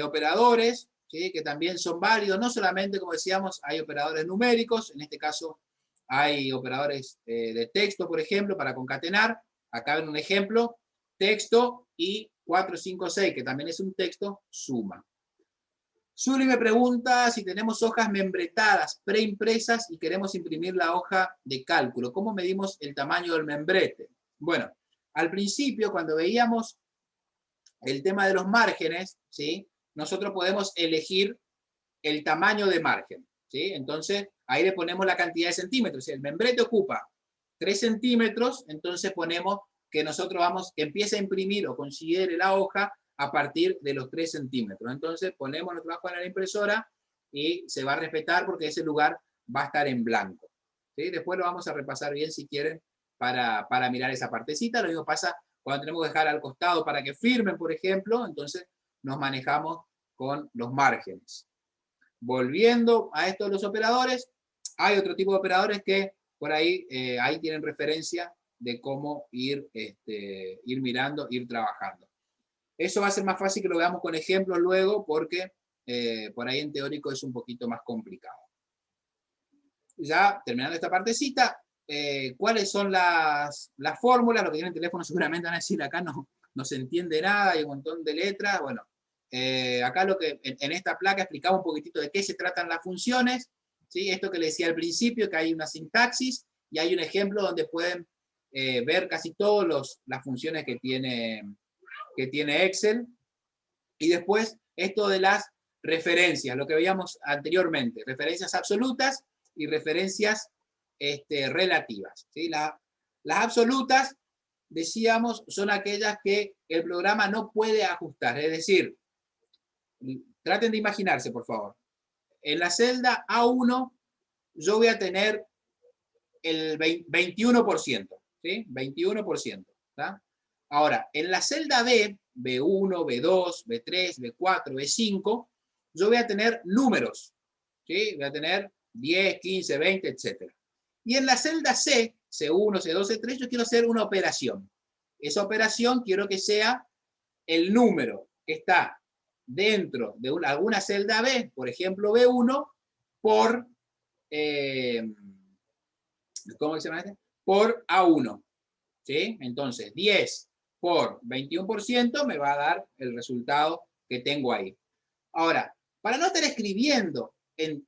operadores, ¿sí?, que también son válidos. No solamente, como decíamos, hay operadores numéricos, en este caso hay operadores de texto, por ejemplo, para concatenar. Acá ven un ejemplo, texto y 4, 5, 6, que también es un texto, suma. Zuli me pregunta si tenemos hojas membretadas, preimpresas, y queremos imprimir la hoja de cálculo. ¿Cómo medimos el tamaño del membrete? Bueno, al principio, cuando veíamos el tema de los márgenes, ¿sí? Nosotros podemos elegir el tamaño de margen, ¿sí? Entonces, ahí le ponemos la cantidad de centímetros. Si el membrete ocupa 3 centímetros, entonces ponemos que nosotros que empiece a imprimir o considere la hoja a partir de los 3 centímetros. Entonces ponemos nuestra hoja en la impresora y se va a respetar porque ese lugar va a estar en blanco, ¿sí? Después lo vamos a repasar bien si quieren para mirar esa partecita. Lo mismo pasa cuando tenemos que dejar al costado para que firmen, por ejemplo, entonces nos manejamos con los márgenes. Volviendo a esto de los operadores, hay otro tipo de operadores que por ahí, ahí tienen referencia de cómo ir mirando, ir trabajando. Eso va a ser más fácil que lo veamos con ejemplos luego, porque por ahí en teórico es un poquito más complicado. Ya terminando esta partecita, ¿cuáles son las fórmulas? Lo que tienen teléfono seguramente van a decir, acá no se entiende nada, hay un montón de letras. Bueno, acá lo que en esta placa explicaba un poquitito de qué se tratan las funciones, ¿sí? Esto que les decía al principio, que hay una sintaxis, y hay un ejemplo donde pueden ver casi todas las funciones que tiene Excel. Y después esto de las referencias, lo que veíamos anteriormente, referencias absolutas y referencias relativas, ¿sí? Las absolutas, decíamos, son aquellas que el programa no puede ajustar, es decir, traten de imaginarse, por favor. En la celda A1 yo voy a tener el 21%, ¿sí? 21%, ¿tá? Ahora, en la celda B, B1, B2, B3, B4, B5, yo voy a tener números, ¿sí? Voy a tener 10, 15, 20, etc. Y en la celda C, C1, C2, C3, yo quiero hacer una operación. Esa operación quiero que sea el número que está dentro de alguna celda B, por ejemplo B1, por, ¿cómo se llama este? Por A1, ¿sí? Entonces, 10 por 21% me va a dar el resultado que tengo ahí. Ahora, para no estar escribiendo en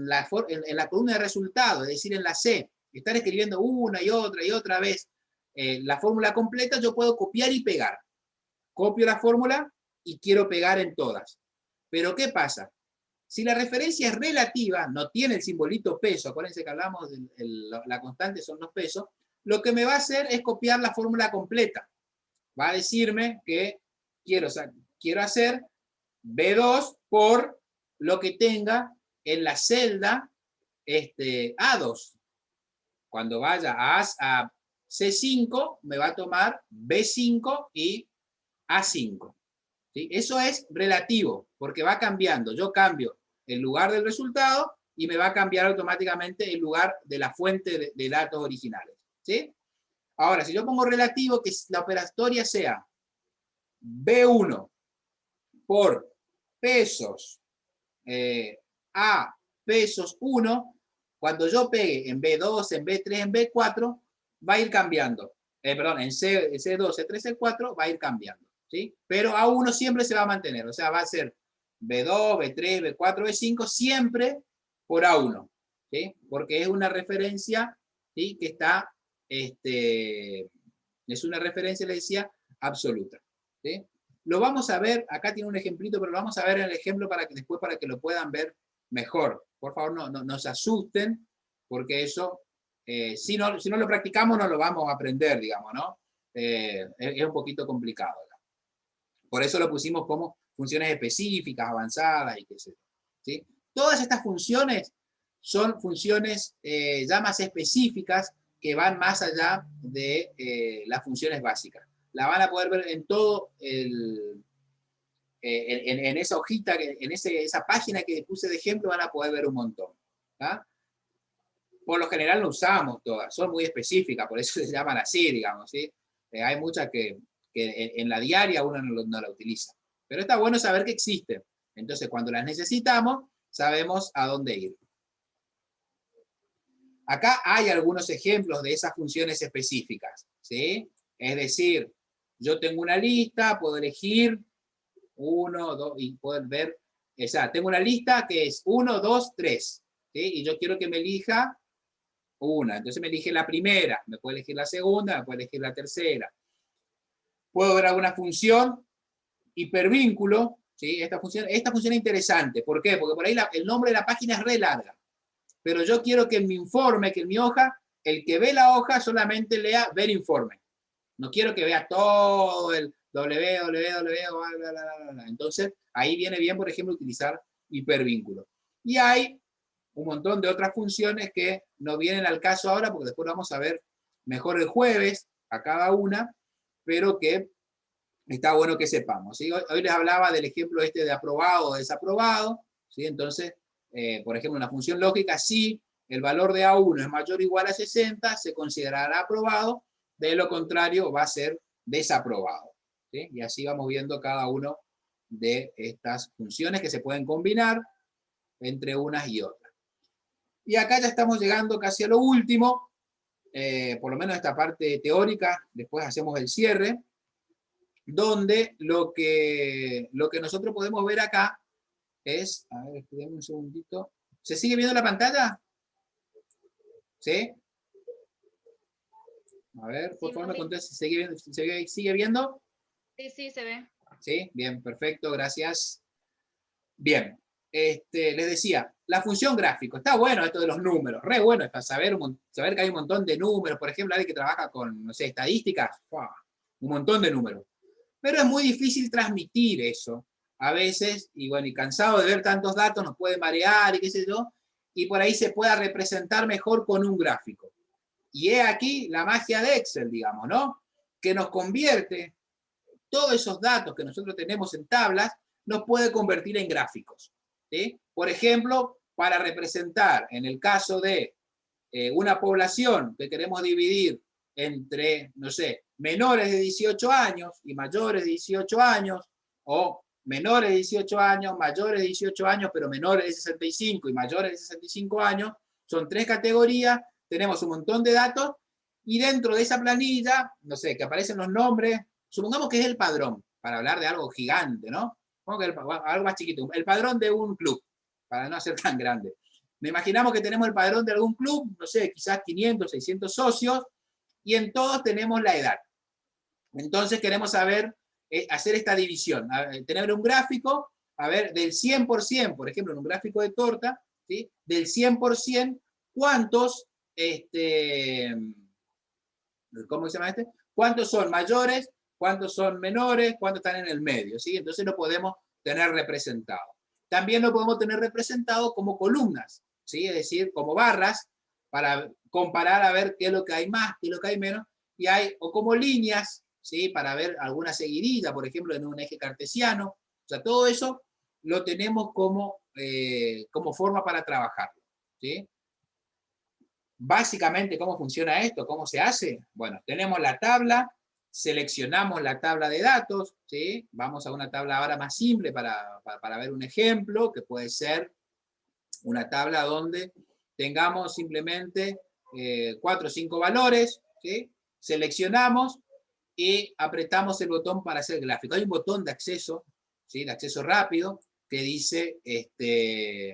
la columna de resultados, es decir, en la C, estar escribiendo una y otra vez la fórmula completa, yo puedo copiar y pegar. Copio la fórmula y quiero pegar en todas. Pero ¿qué pasa? Si la referencia es relativa, no tiene el simbolito peso, acuérdense que hablamos de la constante son los pesos, lo que me va a hacer es copiar la fórmula completa. Va a decirme que quiero hacer B2 por lo que tenga en la celda A2. Cuando vaya a C5, me va a tomar B5 y A5. ¿Sí? Eso es relativo, porque va cambiando. Yo cambio el lugar del resultado y me va a cambiar automáticamente el lugar de la fuente de datos originales, ¿sí? Ahora, si yo pongo relativo, que la operatoria sea B1 por pesos a pesos 1, cuando yo pegue en B2, en B3, en B4, va a ir cambiando. Perdón, en C2, C3, C4 va a ir cambiando, ¿sí? Pero A1 siempre se va a mantener, o sea, va a ser B2, B3, B4, B5, siempre por A1, ¿sí? Porque es una referencia, ¿sí? Que está, es una referencia, le decía, absoluta, ¿sí? Lo vamos a ver, acá tiene un ejemplito, pero lo vamos a ver en el ejemplo para que lo puedan ver mejor. Por favor, no se asusten, porque eso, si no lo practicamos, no lo vamos a aprender, digamos, ¿no? Es un poquito complicado, ¿no? Por eso lo pusimos como funciones específicas, avanzadas y qué sé yo, ¿sí? Todas estas funciones son funciones ya más específicas que van más allá de las funciones básicas. La van a poder ver en todo en esa hojita, en esa página que puse de ejemplo, van a poder ver un montón, ¿tá? Por lo general no usamos todas, son muy específicas, por eso se llaman así, digamos, ¿sí? Hay muchas que en la diaria uno no la utiliza. Pero está bueno saber que existen. Entonces, cuando las necesitamos, sabemos a dónde ir. Acá hay algunos ejemplos de esas funciones específicas, ¿sí? Es decir, yo tengo una lista, puedo elegir 1, 2, y pueden ver O sea, tengo una lista que es 1, 2, 3. ¿Sí? Y yo quiero que me elija una. Entonces me elige la primera, me puede elegir la segunda, me puede elegir la tercera. Puedo ver alguna función, hipervínculo. ¿Sí? Esta función es interesante. ¿Por qué? Porque por ahí el nombre de la página es re larga. Pero yo quiero que en mi informe, que en mi hoja, el que ve la hoja solamente lea ver informe. No quiero que vea todo el www. Entonces, ahí viene bien, por ejemplo, utilizar hipervínculo. Y hay un montón de otras funciones que no vienen al caso ahora, porque después vamos a ver mejor el jueves a cada una, pero que está bueno que sepamos. ¿Sí? Hoy les hablaba del ejemplo este de aprobado o desaprobado. ¿Sí? Entonces, por ejemplo, una función lógica, si el valor de A1 es mayor o igual a 60, se considerará aprobado, de lo contrario va a ser desaprobado. ¿Sí? Y así vamos viendo cada uno de estas funciones que se pueden combinar entre unas y otras. Y acá ya estamos llegando casi a lo último, por lo menos esta parte teórica, después hacemos el cierre, donde lo que nosotros podemos ver acá es, a ver, espérenme un segundito, ¿se sigue viendo la pantalla? ¿Sí? A ver, por favor, me conteste, ¿sigue viendo? Sí, sí, se ve. Sí, bien, perfecto, gracias. Bien, les decía, la función gráfico, está bueno esto de los números, re bueno, es para saber que hay un montón de números, por ejemplo, alguien que trabaja con, no sé, estadísticas, ¡wow! Un montón de números. Pero es muy difícil transmitir eso a veces, y bueno, y cansado de ver tantos datos nos puede marear y qué sé yo, y por ahí se pueda representar mejor con un gráfico. Y he aquí la magia de Excel, digamos, ¿no? Que nos convierte todos esos datos que nosotros tenemos en tablas, nos puede convertir en gráficos. ¿Sí? Por ejemplo, para representar, en el caso de una población que queremos dividir entre, no sé, menores de 18 años y mayores de 18 años, o menores de 18 años, mayores de 18 años, pero menores de 65 y mayores de 65 años, son 3 categorías, tenemos un montón de datos, y dentro de esa planilla, no sé, que aparecen los nombres, supongamos que es el padrón, para hablar de algo gigante, ¿no? Algo más chiquito, el padrón de un club, para no ser tan grande. Me imaginamos que tenemos el padrón de algún club, no sé, quizás 500, 600 socios, y en todos tenemos la edad. Entonces queremos saber, hacer esta división, tener un gráfico, a ver, del 100%, por ejemplo, en un gráfico de torta, ¿sí? Del 100%, ¿cuántos, ¿cómo se llama este? ¿Cuántos son mayores? ¿Cuántos son menores? ¿Cuántos están en el medio? ¿Sí? Entonces lo podemos tener representado. También lo podemos tener representado como columnas, ¿sí? Es decir, como barras, para comparar a ver qué es lo que hay más, qué es lo que hay menos, y hay, o como líneas, ¿sí? Para ver alguna seguidilla, por ejemplo, en un eje cartesiano. O sea, todo eso lo tenemos como forma para trabajarlo, ¿sí? Básicamente, ¿cómo funciona esto? ¿Cómo se hace? Bueno, tenemos la tabla, seleccionamos la tabla de datos, ¿sí? Vamos a una tabla ahora más simple para ver un ejemplo, que puede ser una tabla donde tengamos simplemente 4 o 5 valores, ¿sí? Seleccionamos y apretamos el botón para hacer gráfico. Hay un botón de acceso, ¿sí? De acceso rápido, que dice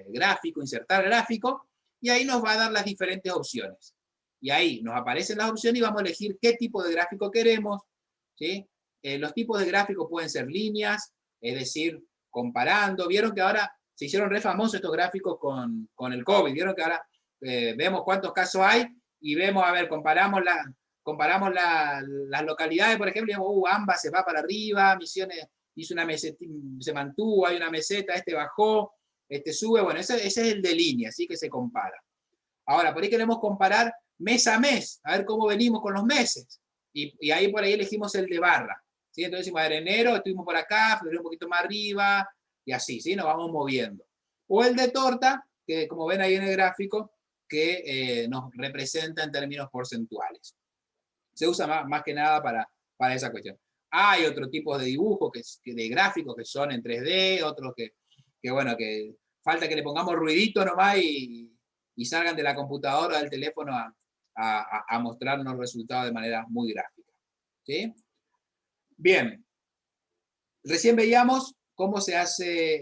gráfico, insertar gráfico, y ahí nos va a dar las diferentes opciones. Y ahí nos aparecen las opciones y vamos a elegir qué tipo de gráfico queremos, ¿sí? Los tipos de gráficos pueden ser líneas, es decir, comparando. Vieron que ahora se hicieron re famosos estos gráficos con el COVID. Vieron que ahora vemos cuántos casos hay y vemos, a ver, comparamos las localidades, por ejemplo, y vemos, ambas se va para arriba, Misiones hizo una meseta, se mantuvo, hay una meseta, bajó, sube, bueno, ese es el de línea, así que se compara. Ahora, por ahí queremos comparar mes a mes, a ver cómo venimos con los meses, y ahí por ahí elegimos el de barra, ¿sí? Entonces decimos, a ver, enero estuvimos por acá, febrero un poquito más arriba, y así, ¿sí? Nos vamos moviendo. O el de torta, que como ven ahí en el gráfico, que nos representa en términos porcentuales. Se usa más que nada para esa cuestión. Hay otro tipo de dibujos, de gráficos que son en 3D, otros que bueno, que falta que le pongamos ruidito nomás y salgan de la computadora o del teléfono a mostrarnos resultados de manera muy gráfica. ¿Sí? Bien. Recién veíamos ¿Cómo se hace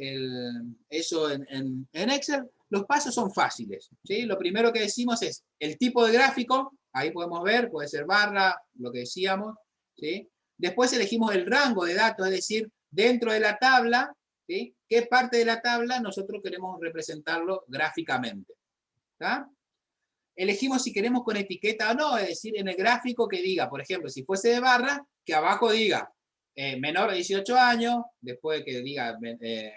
eso en Excel? Los pasos son fáciles, ¿sí? Lo primero que decimos es el tipo de gráfico, ahí podemos ver, puede ser barra, lo que decíamos, ¿sí? Después elegimos el rango de datos, es decir, dentro de la tabla, ¿sí? ¿Qué parte de la tabla nosotros queremos representarlo gráficamente? ¿Tá? Elegimos si queremos con etiqueta o no, es decir, en el gráfico que diga, por ejemplo, si fuese de barra, que abajo diga menor de 18 años, después que diga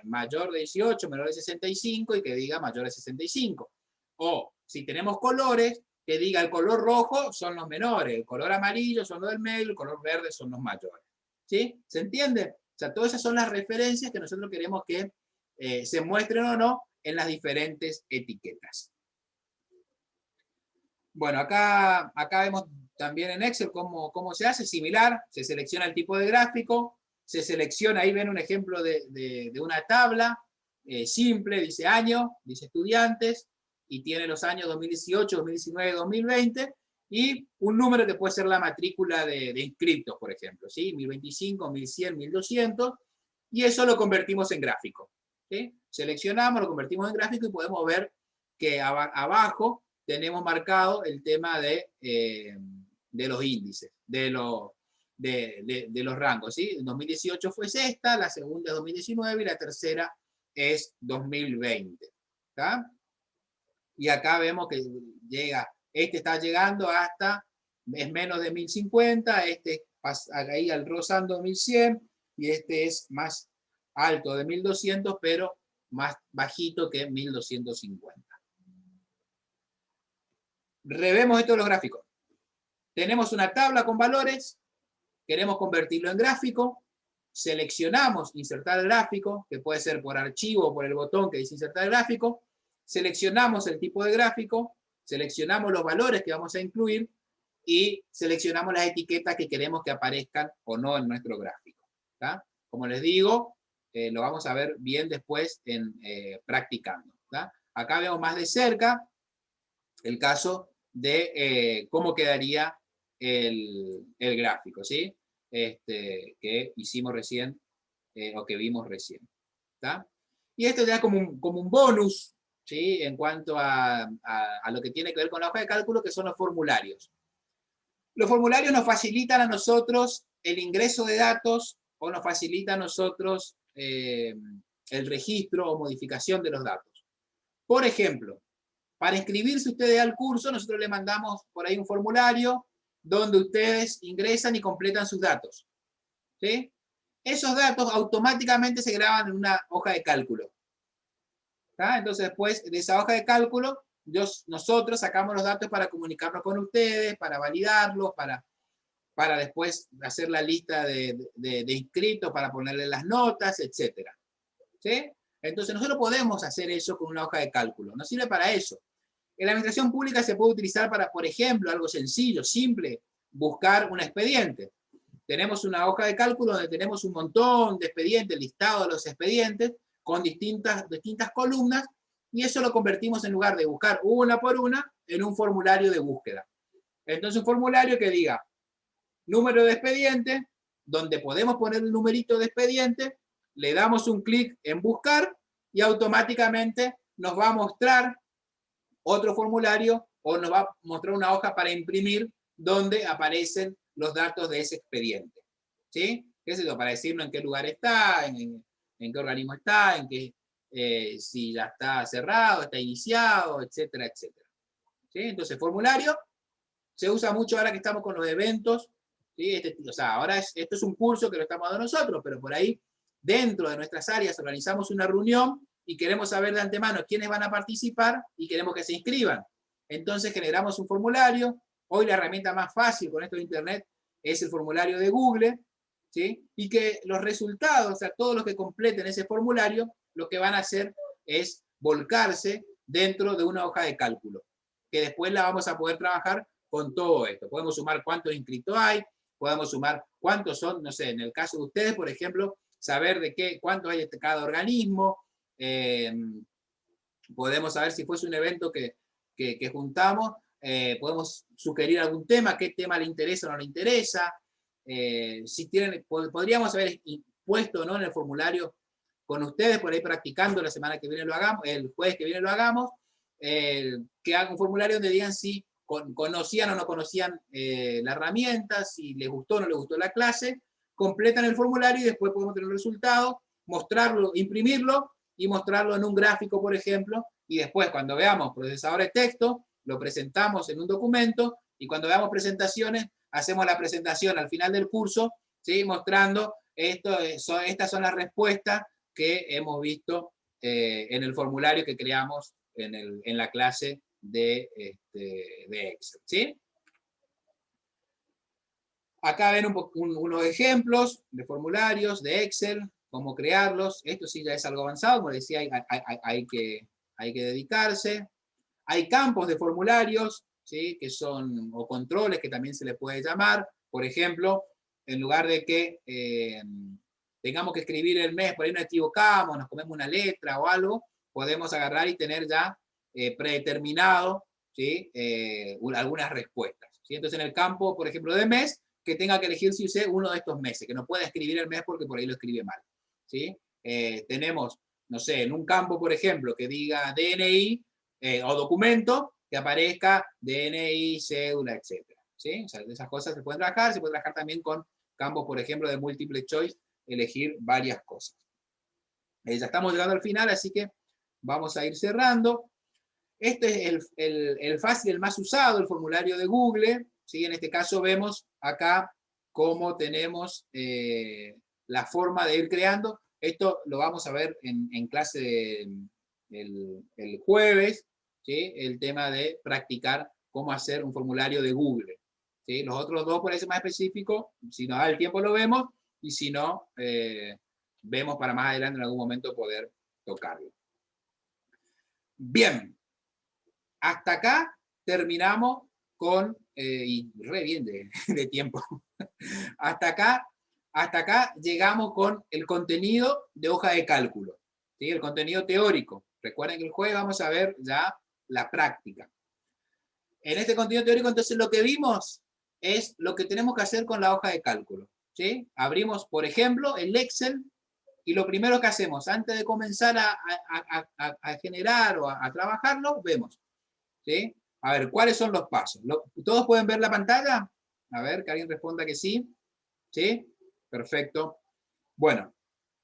mayor de 18, menor de 65 y que diga mayor de 65. O si tenemos colores, que diga el color rojo son los menores, el color amarillo son los del medio, el color verde son los mayores. ¿Sí? ¿Se entiende? O sea, todas esas son las referencias que nosotros queremos que se muestren o no en las diferentes etiquetas. Bueno, acá vemos también en Excel cómo se hace, similar, se selecciona el tipo de gráfico, se selecciona, ahí ven un ejemplo de una tabla simple, dice año, dice estudiantes, y tiene los años 2018, 2019, 2020, y un número que puede ser la matrícula de inscritos, por ejemplo, ¿sí? 1025, 1100, 1200, y eso lo convertimos en gráfico. ¿Sí? Seleccionamos, lo convertimos en gráfico y podemos ver que abajo tenemos marcado el tema de los índices, de los rangos. ¿Sí? En 2018 fue esta, la segunda es 2019 y la tercera es 2020. ¿Tá? Y acá vemos que llega, este está llegando hasta, es menos de 1050, este ahí al rozando 1100, y este es más alto de 1200, pero más bajito que 1250. Revemos esto de los gráficos. Tenemos una tabla con valores, queremos convertirlo en gráfico, seleccionamos insertar gráfico, que puede ser por archivo o por el botón que dice insertar gráfico, seleccionamos el tipo de gráfico, seleccionamos los valores que vamos a incluir y seleccionamos las etiquetas que queremos que aparezcan o no en nuestro gráfico. ¿Tá? Como les digo, lo vamos a ver bien después practicando. ¿Tá? Acá vemos más de cerca el caso de cómo quedaría el gráfico, ¿sí? Que hicimos recién, o que vimos recién. ¿Tá? Y esto ya como un bonus, ¿sí? En cuanto a lo que tiene que ver con la hoja de cálculo, que son los formularios. Los formularios nos facilitan a nosotros el ingreso de datos o nos facilita a nosotros el registro o modificación de los datos. Por ejemplo, para inscribirse ustedes al curso, nosotros le mandamos por ahí un formulario donde ustedes ingresan y completan sus datos. ¿Sí? Esos datos automáticamente se graban en una hoja de cálculo. ¿Tá? Entonces, después de esa hoja de cálculo, nosotros sacamos los datos para comunicarnos con ustedes, para validarlos, para después hacer la lista de inscritos, para ponerle las notas, etc. ¿Sí? Entonces, nosotros podemos hacer eso con una hoja de cálculo. Nos sirve para eso. En la administración pública se puede utilizar para, por ejemplo, algo sencillo, simple, buscar un expediente. Tenemos una hoja de cálculo donde tenemos un montón de expedientes, listado de los expedientes, con distintas columnas, y eso lo convertimos en lugar de buscar una por una, en un formulario de búsqueda. Entonces, un formulario que diga número de expediente, donde podemos poner el numerito de expediente, le damos un clic en buscar y automáticamente nos va a mostrar otro formulario o nos va a mostrar una hoja para imprimir donde aparecen los datos de ese expediente. ¿Sí? ¿Qué es eso? Para decirnos en qué lugar está, en qué organismo está, si ya está cerrado, está iniciado, etcétera, etcétera. ¿Sí? Entonces, formulario se usa mucho ahora que estamos con los eventos. ¿Sí? O sea, ahora esto es un curso que lo estamos dando nosotros, pero por ahí, dentro de nuestras áreas, organizamos una reunión y queremos saber de antemano quiénes van a participar y queremos que se inscriban. Entonces generamos un formulario. Hoy la herramienta más fácil con esto de Internet es el formulario de Google, ¿sí? Y que los resultados, o sea, todos los que completen ese formulario, lo que van a hacer es volcarse dentro de una hoja de cálculo, que después la vamos a poder trabajar con todo esto. Podemos sumar cuántos inscritos hay, podemos sumar cuántos son, no sé, en el caso de ustedes, por ejemplo, saber cuántos hay de cada organismo. Podemos saber si fuese un evento que juntamos, podemos sugerir algún tema, qué tema le interesa o no le interesa, si podríamos haber puesto, ¿no?, en el formulario con ustedes, por ahí practicando, la semana que viene lo hagamos, el jueves que viene lo hagamos, que hagan un formulario donde digan si conocían o no conocían la herramienta, si les gustó o no les gustó la clase, completan el formulario y después podemos tener el resultado, mostrarlo, imprimirlo y mostrarlo en un gráfico, por ejemplo, y después cuando veamos procesadores de texto, lo presentamos en un documento, y cuando veamos presentaciones, hacemos la presentación al final del curso, ¿sí? Mostrando estas son las respuestas que hemos visto en el formulario que creamos en la clase de Excel, ¿sí? Acá ven unos ejemplos de formularios de Excel, cómo crearlos. Esto sí ya es algo avanzado, como decía, hay que dedicarse. Hay campos de formularios, ¿sí? Que son, o controles que también se le puede llamar. Por ejemplo, en lugar de que tengamos que escribir el mes, por ahí nos equivocamos, nos comemos una letra o algo, podemos agarrar y tener ya predeterminado, ¿sí? Algunas respuestas, ¿sí? Entonces en el campo, por ejemplo, de mes, que tenga que elegir si usé uno de estos meses, que no pueda escribir el mes porque por ahí lo escribe mal, ¿sí? Tenemos, no sé, en un campo, por ejemplo, que diga DNI o documento, que aparezca DNI, cédula, etc. ¿Sí? O sea, esas cosas se puede trabajar también con campos, por ejemplo, de múltiple choice, elegir varias cosas. Ya estamos llegando al final, así que vamos a ir cerrando. Este es el fácil, el más usado, el formulario de Google, ¿sí? En este caso vemos acá cómo tenemos la forma de ir creando. Esto lo vamos a ver en clase el jueves, ¿sí? El tema de practicar cómo hacer un formulario de Google, ¿sí? Los otros dos, por eso más específico, si nos da el tiempo lo vemos, y si no, vemos para más adelante en algún momento poder tocarlo. Bien, hasta acá terminamos con, y re bien de tiempo, hasta acá llegamos con el contenido de hoja de cálculo, ¿sí? El contenido teórico. Recuerden que el jueves vamos a ver ya la práctica. En este contenido teórico, entonces, lo que vimos es lo que tenemos que hacer con la hoja de cálculo, ¿sí? Abrimos, por ejemplo, el Excel, y lo primero que hacemos, antes de comenzar a generar o a trabajarlo, vemos, ¿sí? A ver, ¿cuáles son los pasos? ¿Todos pueden ver la pantalla? A ver, que alguien responda que sí. ¿Sí? Perfecto. Bueno,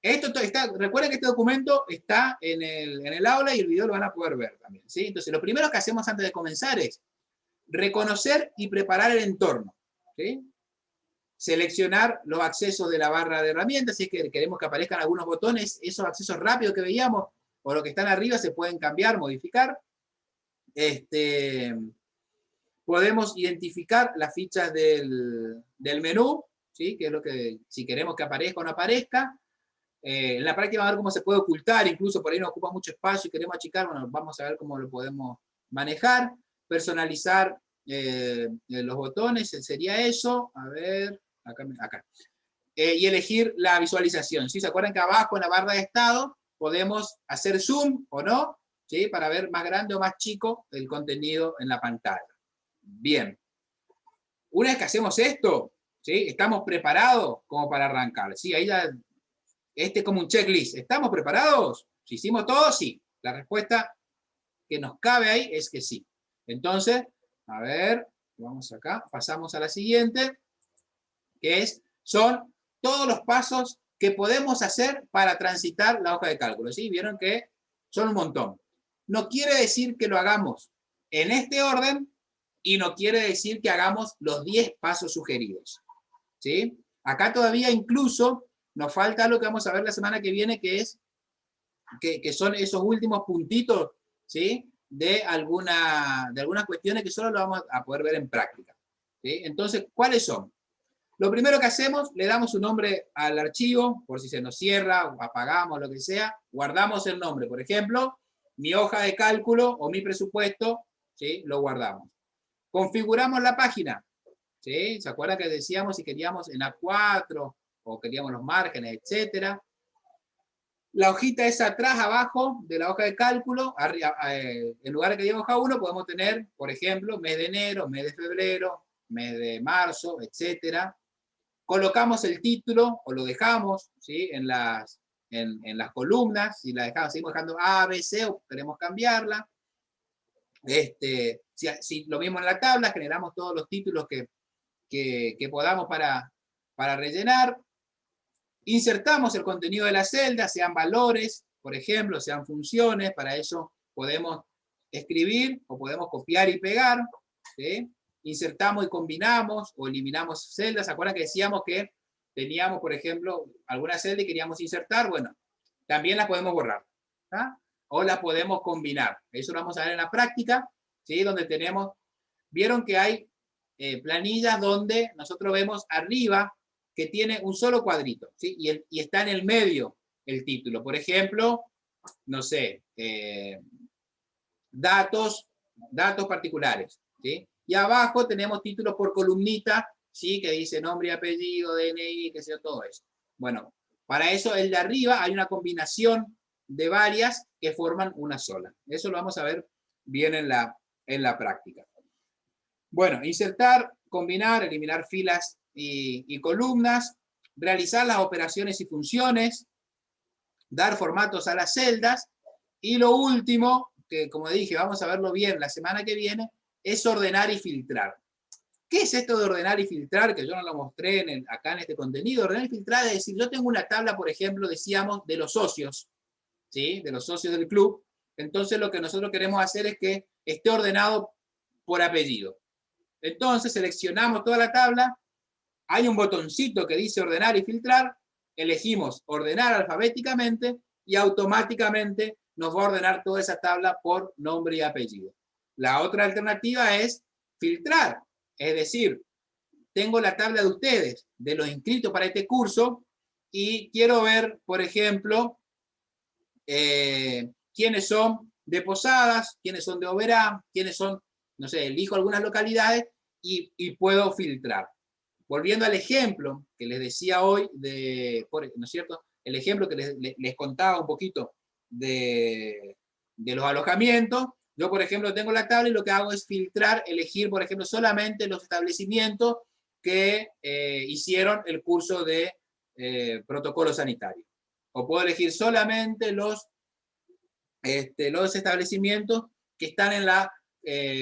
recuerden que este documento está en el aula y el video lo van a poder ver también, ¿sí? Entonces, lo primero que hacemos antes de comenzar es reconocer y preparar el entorno, ¿sí? Seleccionar los accesos de la barra de herramientas, si es que queremos que aparezcan algunos botones, esos accesos rápidos que veíamos, o los que están arriba se pueden cambiar, modificar. Podemos identificar las fichas del menú, ¿sí? Que es lo que, si queremos que aparezca o no aparezca. En la práctica vamos a ver cómo se puede ocultar, incluso por ahí nos ocupa mucho espacio y queremos achicar, bueno, vamos a ver cómo lo podemos manejar. Personalizar los botones, sería eso. A ver, acá. Y elegir la visualización, ¿sí? ¿Se acuerdan que abajo en la barra de estado podemos hacer zoom o no? ¿Sí? Para ver más grande o más chico el contenido en la pantalla. Bien. Una vez que hacemos esto, ¿sí? Estamos preparados como para arrancar. ¿Sí? Ahí ya, este es como un checklist. ¿Estamos preparados? Si hicimos todo, sí. La respuesta que nos cabe ahí es que sí. Entonces, a ver, vamos acá, pasamos a la siguiente, que son todos los pasos que podemos hacer para transitar la hoja de cálculo. ¿Sí? Vieron que son un montón. No quiere decir que lo hagamos en este orden, y no quiere decir que hagamos los 10 pasos sugeridos, ¿sí? Acá todavía incluso nos falta lo que vamos a ver la semana que viene, que son esos últimos puntitos, ¿sí? De algunas cuestiones que solo lo vamos a poder ver en práctica, ¿sí? Entonces, ¿cuáles son? Lo primero que hacemos, le damos un nombre al archivo, por si se nos cierra, o apagamos, lo que sea, guardamos el nombre. Por ejemplo, mi hoja de cálculo o mi presupuesto, ¿sí? Lo guardamos. Configuramos la página, ¿sí? ¿Se acuerdan que decíamos si queríamos en A4 o queríamos los márgenes, etcétera? La hojita es atrás, abajo de la hoja de cálculo, en lugar de que diga hoja 1, podemos tener, por ejemplo, mes de enero, mes de febrero, mes de marzo, etcétera. Colocamos el título o lo dejamos, ¿sí? En las en las columnas, si la dejamos, seguimos dejando A, B, C, o queremos cambiarla. Si lo mismo en la tabla, generamos todos los títulos que podamos para rellenar. Insertamos el contenido de la celda, sean valores, por ejemplo, sean funciones. Para eso podemos escribir o podemos copiar y pegar, ¿sí? Insertamos y combinamos o eliminamos celdas. ¿Se acuerdan que decíamos que teníamos, por ejemplo, alguna celda y queríamos insertar? Bueno, también las podemos borrar, ¿tá? O las podemos combinar. Eso lo vamos a ver en la práctica, ¿sí? Donde tenemos, vieron que hay planillas donde nosotros vemos arriba que tiene un solo cuadrito, ¿sí? Y está en el medio el título. Por ejemplo, no sé, datos particulares, ¿sí? Y abajo tenemos títulos por columnita, ¿sí? Que dice nombre y apellido, DNI, qué sé yo, todo eso. Bueno, para eso el de arriba hay una combinación de varias que forman una sola. Eso lo vamos a ver bien en la práctica. Bueno, insertar, combinar, eliminar filas y columnas, realizar las operaciones y funciones, dar formatos a las celdas, y lo último, que como dije, vamos a verlo bien la semana que viene, es ordenar y filtrar. ¿Qué es esto de ordenar y filtrar? Que yo no lo mostré acá en este contenido. Ordenar y filtrar es decir, yo tengo una tabla, por ejemplo, decíamos, de los socios, ¿sí? De los socios del club. Entonces lo que nosotros queremos hacer es que esté ordenado por apellido. Entonces seleccionamos toda la tabla, hay un botoncito que dice ordenar y filtrar, elegimos ordenar alfabéticamente y automáticamente nos va a ordenar toda esa tabla por nombre y apellido. La otra alternativa es filtrar, es decir, tengo la tabla de ustedes, de los inscritos para este curso, y quiero ver, por ejemplo, quiénes son de Posadas, quiénes son de Oberá, quiénes son, no sé, elijo algunas localidades y puedo filtrar. Volviendo al ejemplo que les decía hoy, ¿no es cierto? El ejemplo que les contaba un poquito de los alojamientos. Yo, por ejemplo, tengo la tabla y lo que hago es filtrar, elegir, por ejemplo, solamente los establecimientos que hicieron el curso de protocolo sanitario. O puedo elegir solamente los establecimientos que están en la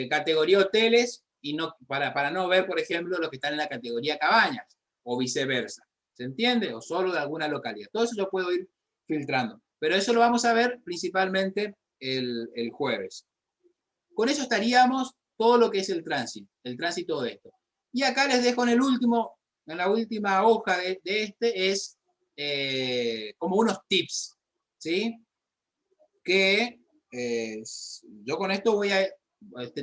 categoría hoteles y no, para no ver, por ejemplo, los que están en la categoría cabañas o viceversa. ¿Se entiende? O solo de alguna localidad. Todo eso yo puedo ir filtrando. Pero eso lo vamos a ver principalmente el jueves. Con eso estaríamos todo lo que es el tránsito de esto. Y acá les dejo en la última hoja de este, es como unos tips, ¿sí? Que yo con esto voy a,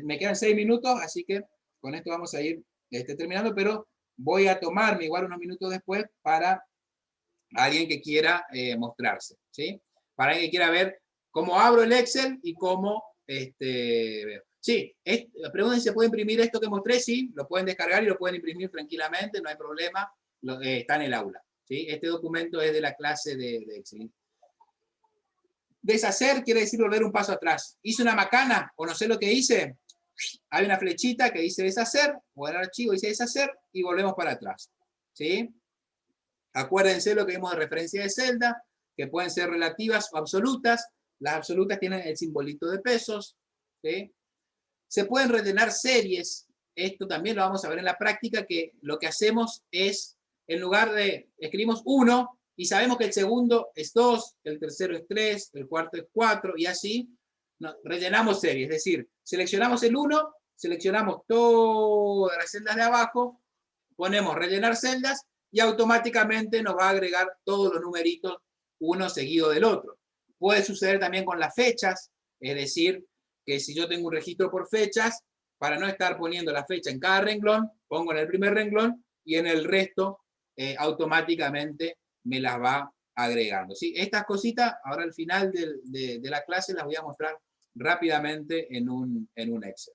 me quedan 6 minutos, así que con esto vamos a ir terminando, pero voy a tomarme igual unos minutos después para alguien que quiera mostrarse, ¿sí? Para alguien que quiera ver cómo abro el Excel y cómo veo. Sí, pregunten si se puede imprimir esto que mostré, sí, lo pueden descargar y lo pueden imprimir tranquilamente, no hay problema, está en el aula, ¿sí? Este documento es de la clase de Excel. Deshacer quiere decir volver un paso atrás. Hice una macana o no sé lo que hice, hay una flechita que dice deshacer, o el archivo dice deshacer y volvemos para atrás, ¿sí? Acuérdense lo que vimos de referencia de celda, que pueden ser relativas o absolutas. Las absolutas tienen el simbolito de pesos, ¿sí? Se pueden rellenar series. Esto también lo vamos a ver en la práctica, que lo que hacemos es, en lugar de, escribimos 1 y sabemos que el segundo es 2, el tercero es 3, el cuarto es 4 y así rellenamos series. Es decir, seleccionamos el 1, seleccionamos todas las celdas de abajo, ponemos rellenar celdas y automáticamente nos va a agregar todos los numeritos uno seguido del otro. Puede suceder también con las fechas, es decir, que si yo tengo un registro por fechas, para no estar poniendo la fecha en cada renglón, pongo en el primer renglón y en el resto automáticamente me las va agregando, ¿sí? Estas cositas, ahora al final de la clase las voy a mostrar rápidamente en un Excel.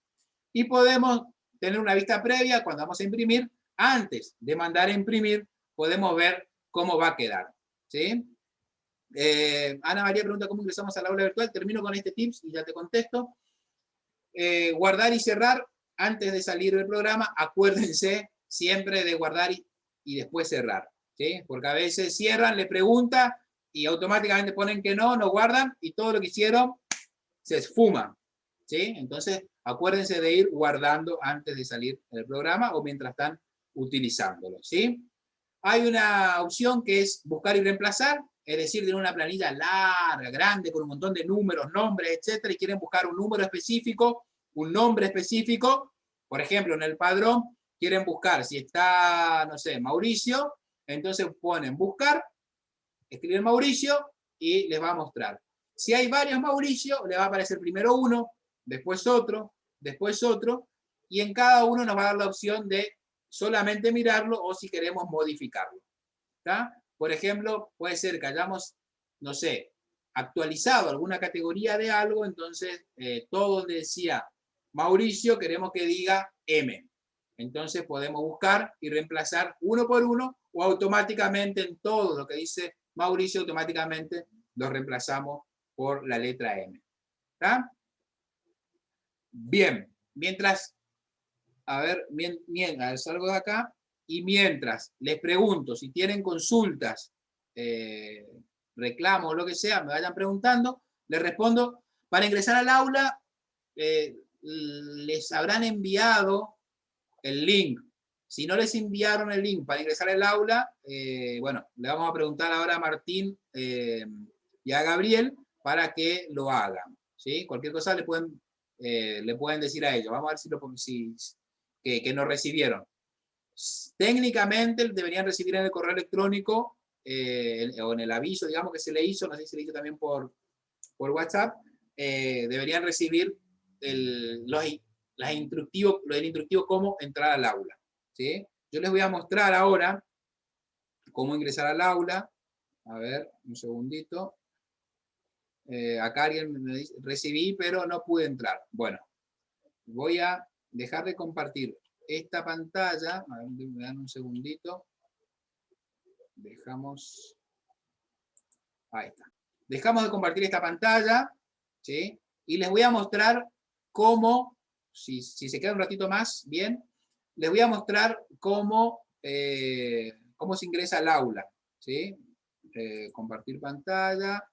Y podemos tener una vista previa cuando vamos a imprimir. Antes de mandar a imprimir, podemos ver cómo va a quedar, ¿sí? Ana María pregunta cómo ingresamos al aula virtual. Termino con este tips y ya te contesto. Guardar y cerrar antes de salir del programa. Acuérdense siempre de guardar y después cerrar, ¿sí? Porque a veces cierran, le pregunta y automáticamente ponen que no, nos guardan y todo lo que hicieron se esfuma, ¿sí? Entonces, acuérdense de ir guardando antes de salir del programa o mientras están utilizándolo, ¿sí? Hay una opción que es buscar y reemplazar, es decir, tienen una planilla larga, grande, con un montón de números, nombres, etcétera, y quieren buscar un número específico, un nombre específico. Por ejemplo, en el padrón quieren buscar, si está, no sé, Mauricio, entonces ponen buscar, escriben Mauricio y les va a mostrar. Si hay varios Mauricio, le va a aparecer primero uno, después otro, y en cada uno nos va a dar la opción de solamente mirarlo o si queremos modificarlo. ¿Está? Por ejemplo, puede ser que hayamos, no sé, actualizado alguna categoría de algo, entonces todo donde decía Mauricio queremos que diga M. Entonces podemos buscar y reemplazar uno por uno o automáticamente en todo lo que dice Mauricio, automáticamente lo reemplazamos por la letra M. ¿Está? Bien, mientras, a ver, salgo de acá, y mientras les pregunto si tienen consultas, reclamos o lo que sea, me vayan preguntando, les respondo. Para ingresar al aula, les habrán enviado el link. Si no les enviaron el link para ingresar al aula, bueno, le vamos a preguntar ahora a Martín y a Gabriel para que lo hagan, ¿sí? Cualquier cosa le pueden decir a ellos. Vamos a ver que nos recibieron. Técnicamente deberían recibir en el correo electrónico o en el aviso, digamos, que se le hizo, no sé si se le hizo también por WhatsApp, deberían recibir el instructivo cómo entrar al aula, ¿sí? Yo les voy a mostrar ahora cómo ingresar al aula. A ver, un segundito. Acá alguien me dice, recibí, pero no pude entrar. Bueno, voy a dejar de compartir esta pantalla. A ver, me dan un segundito. Dejamos. Ahí está. Dejamos de compartir esta pantalla, ¿sí? Y les voy a mostrar cómo, si se queda un ratito más, bien, les voy a mostrar cómo se ingresa al aula, ¿sí? Compartir pantalla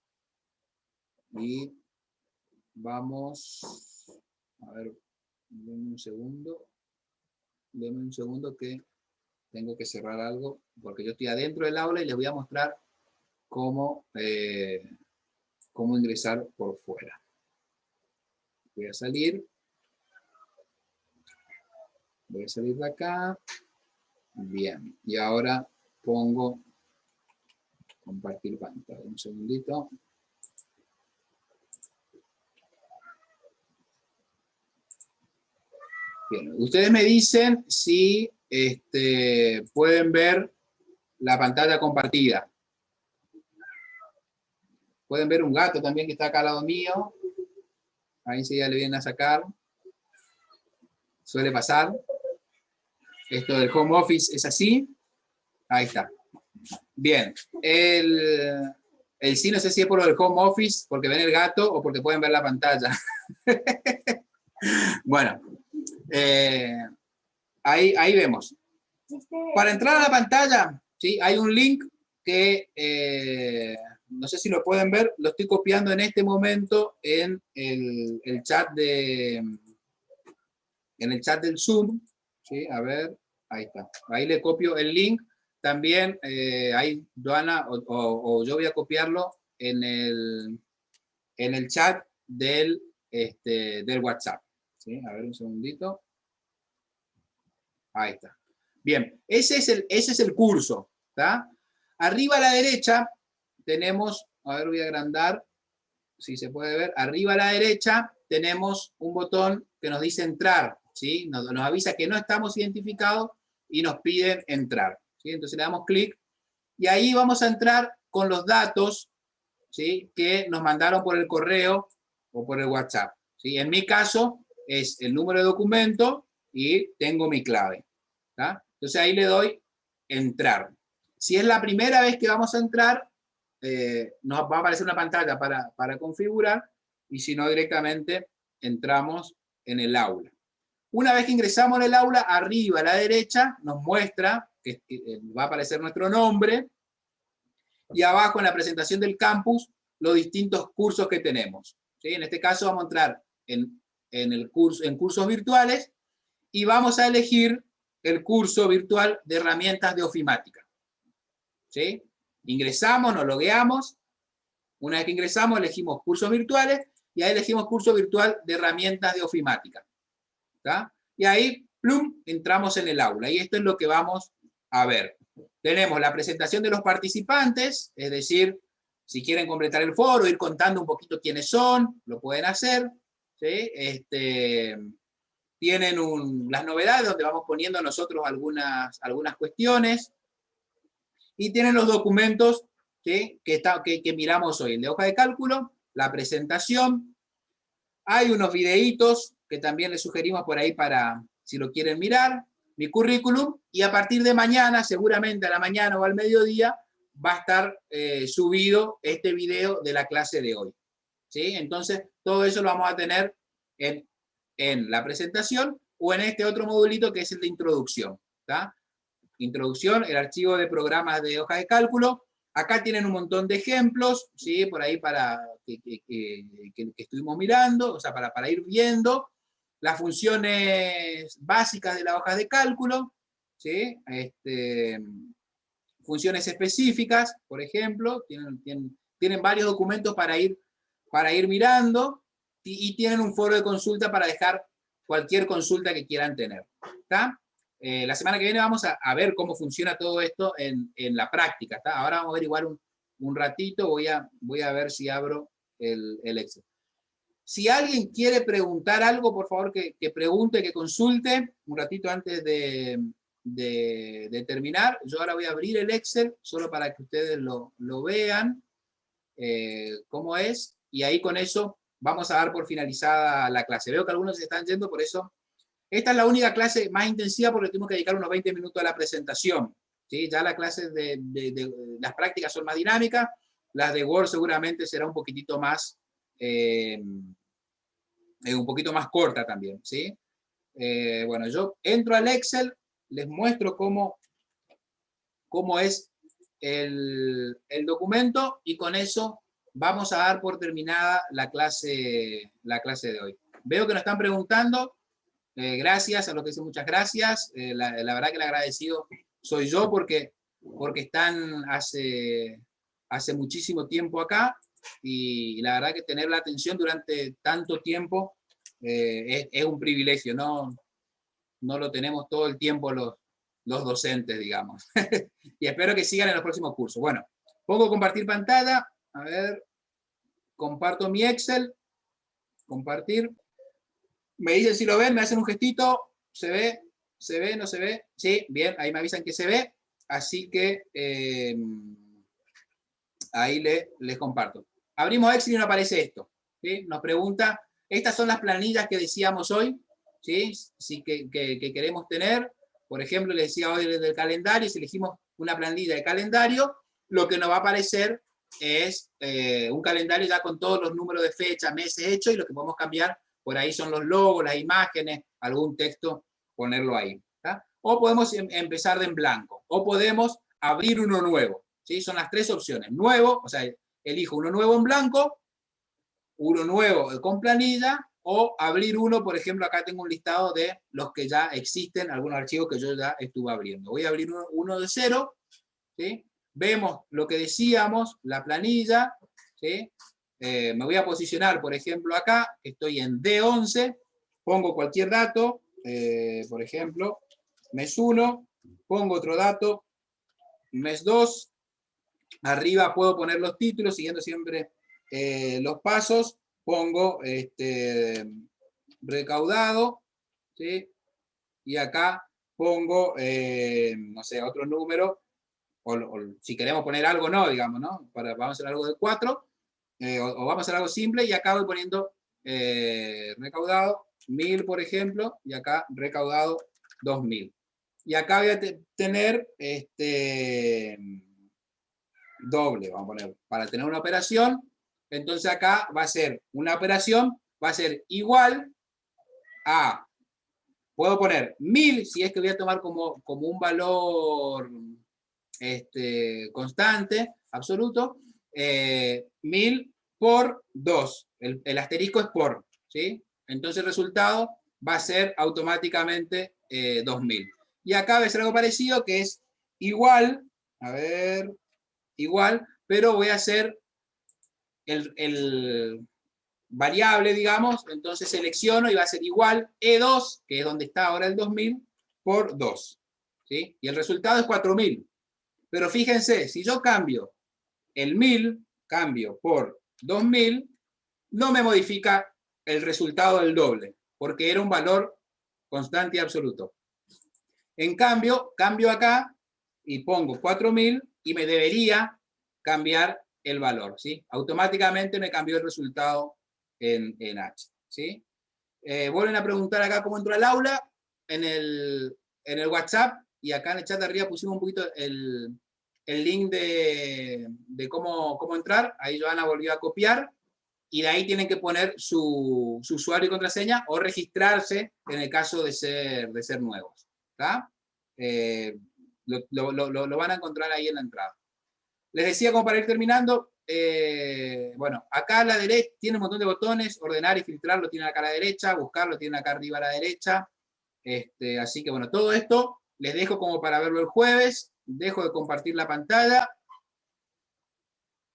y vamos, a ver, denme un segundo que tengo que cerrar algo, porque yo estoy adentro del aula y les voy a mostrar cómo ingresar por fuera. Voy a salir de acá. Bien, y ahora pongo compartir pantalla. Un segundito. Bien, ustedes me dicen si pueden ver la pantalla compartida. Pueden ver un gato también que está acá al lado mío. Ahí sí ya le vienen a sacar. Suele pasar. Esto del home office es así. Ahí está. Bien. El sí no sé si es por lo del home office, porque ven el gato o porque pueden ver la pantalla. Bueno. Ahí vemos. Para entrar a la pantalla, ¿sí? Hay un link que no sé si lo pueden ver, lo estoy copiando en este momento en el chat en el chat del Zoom, ¿sí? A ver, ahí está. Ahí le copio el link. También ahí Joana o yo voy a copiarlo en el chat del WhatsApp, ¿sí? A ver un segundito. Ahí está. Bien, ese es el curso, ¿tá? Arriba a la derecha tenemos, a ver, voy a agrandar, si se puede ver, arriba a la derecha tenemos un botón que nos dice entrar, ¿sí? Nos avisa que no estamos identificados y nos piden entrar, ¿sí? Entonces le damos clic y ahí vamos a entrar con los datos, ¿sí? Que nos mandaron por el correo o por el WhatsApp, ¿sí? En mi caso es el número de documento y tengo mi clave, ¿tá? Entonces ahí le doy entrar. Si es la primera vez que vamos a entrar, nos va a aparecer una pantalla para configurar y si no directamente entramos en el aula. Una vez que ingresamos en el aula, arriba a la derecha nos muestra que va a aparecer nuestro nombre y abajo en la presentación del campus los distintos cursos que tenemos. ¿Sí? En este caso vamos a entrar en cursos virtuales y vamos a elegir el curso virtual de herramientas de ofimática. ¿Sí? Ingresamos, nos logueamos. Una vez que ingresamos, elegimos cursos virtuales y ahí elegimos curso virtual de herramientas de ofimática. ¿Tá? Y ahí, plum, entramos en el aula. Y esto es lo que vamos a ver. Tenemos la presentación de los participantes, es decir, si quieren completar el foro, ir contando un poquito quiénes son, lo pueden hacer. ¿Sí? Tienen las novedades donde vamos poniendo nosotros algunas cuestiones. Y tienen los documentos que miramos hoy. El de hoja de cálculo, la presentación. Hay unos videitos que también les sugerimos por ahí para, si lo quieren mirar, mi currículum, y a partir de mañana, seguramente a la mañana o al mediodía, va a estar subido este video de la clase de hoy. ¿Sí? Entonces, todo eso lo vamos a tener en la presentación o en este otro modulito que es el de introducción. ¿Tá? Introducción, el archivo de programas de hoja de cálculo. Acá tienen un montón de ejemplos, ¿sí? Por ahí para que estuvimos mirando, o sea, para ir viendo las funciones básicas de la hoja de cálculo, ¿sí? Funciones específicas, por ejemplo, tienen varios documentos para ir mirando y tienen un foro de consulta para dejar cualquier consulta que quieran tener. ¿Está? La semana que viene vamos a ver cómo funciona todo esto en la práctica. ¿Está? Ahora vamos a ver igual un ratito, voy a ver si abro el Excel. Si alguien quiere preguntar algo, por favor que pregunte, que consulte, un ratito antes de terminar. Yo ahora voy a abrir el Excel, solo para que ustedes lo vean, cómo es, y ahí con eso vamos a dar por finalizada la clase. Veo que algunos se están yendo, por eso esta es la única clase más intensiva porque tenemos que dedicar unos 20 minutos a la presentación. ¿Sí? Ya las clases de las prácticas son más dinámicas, las de Word seguramente será un poquitito más, corta también. ¿Sí? Bueno, yo entro al Excel, les muestro cómo es el documento y con eso vamos a dar por terminada la clase de hoy. Veo que nos están preguntando. Gracias a los que dicen muchas gracias. La verdad que el agradecido soy yo porque están hace muchísimo tiempo acá y la verdad que tener la atención durante tanto tiempo es un privilegio. No lo tenemos todo el tiempo los docentes, digamos. Y espero que sigan en los próximos cursos. Bueno, pongo compartir pantalla. A ver, comparto mi Excel. Compartir. Me dicen si lo ven, me hacen un gestito, ¿se ve? ¿Se ve? ¿No se ve? Sí, bien, ahí me avisan que se ve, así que ahí les comparto. Abrimos Excel y nos aparece esto, ¿sí? Nos pregunta, estas son las planillas que decíamos hoy, ¿sí? Sí que queremos tener, por ejemplo, les decía hoy del calendario, si elegimos una planilla de calendario, lo que nos va a aparecer es un calendario ya con todos los números de fecha, meses hechos, y lo que podemos cambiar por ahí son los logos, las imágenes, algún texto, ponerlo ahí. ¿Tá? O podemos empezar de en blanco, o podemos abrir uno nuevo. ¿Sí? Son las tres opciones. Nuevo, o sea, elijo uno nuevo en blanco, uno nuevo con planilla, o abrir uno, por ejemplo, acá tengo un listado de los que ya existen, algunos archivos que yo ya estuve abriendo. Voy a abrir uno de cero, ¿sí? Vemos lo que decíamos, la planilla, ¿sí? Me voy a posicionar, por ejemplo, acá, estoy en D11, pongo cualquier dato, por ejemplo, mes 1, pongo otro dato, mes 2, arriba puedo poner los títulos, siguiendo siempre los pasos, pongo recaudado, ¿sí? Y acá pongo, no sé, otro número, o si queremos poner algo, no, digamos, ¿no? Vamos a hacer algo de 4, o vamos a hacer algo simple, y acá voy poniendo recaudado 1000, por ejemplo, y acá recaudado 2000. Y acá voy a tener doble, vamos a poner, para tener una operación. Entonces acá va a ser una operación, va a ser igual a, puedo poner 1000, si es que voy a tomar como un valor constante, absoluto, 1000 por 2. El asterisco es por, ¿sí? Entonces el resultado va a ser automáticamente 2000. Y acá va a ser algo parecido, que es igual, a ver, igual, pero voy a hacer el variable, digamos, entonces selecciono y va a ser igual E2, que es donde está ahora el 2000, por 2. ¿Sí? Y el resultado es 4000. Pero fíjense, si yo cambio el 1000, cambio por 2000, no me modifica el resultado del doble, porque era un valor constante y absoluto. En cambio, cambio acá y pongo 4000 y me debería cambiar el valor, ¿sí? Automáticamente me cambió el resultado en H, ¿sí? Vuelven a preguntar acá cómo entró al aula, en el WhatsApp, y acá en el chat de arriba pusimos un poquito el link de cómo entrar. Ahí Joana volvió a copiar, y de ahí tienen que poner su usuario y contraseña, o registrarse en el caso de ser nuevos. ¿Está? Lo van a encontrar ahí en la entrada. Les decía, como para ir terminando, bueno, acá a la derecha tiene un montón de botones, ordenar y filtrar lo tiene acá a la derecha, buscarlo tiene acá arriba a la derecha, así que bueno, todo esto les dejo como para verlo el jueves. Dejo de compartir la pantalla.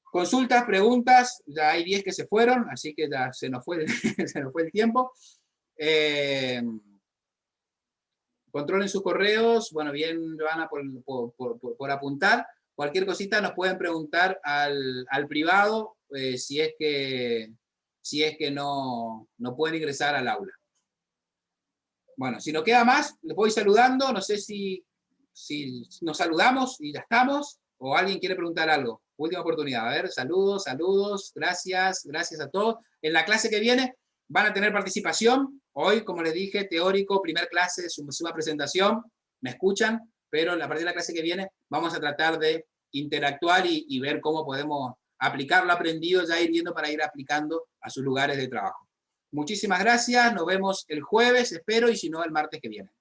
Consultas, preguntas, ya hay 10 que se fueron, así que ya se nos fue el tiempo. Controlen sus correos. Bueno, bien, Joana, por apuntar. Cualquier cosita nos pueden preguntar al privado, si es que no pueden ingresar al aula. Bueno, si no queda más, les voy saludando. No sé si nos saludamos y ya estamos, o alguien quiere preguntar algo. Última oportunidad. A ver, saludos, gracias a todos. En la clase que viene van a tener participación. Hoy, como les dije, teórico, primer clase, suma presentación, me escuchan, pero a partir de la clase que viene vamos a tratar de interactuar y ver cómo podemos aplicar lo aprendido, ya ir viendo para ir aplicando a sus lugares de trabajo. Muchísimas gracias, nos vemos el jueves, espero, y si no, el martes que viene.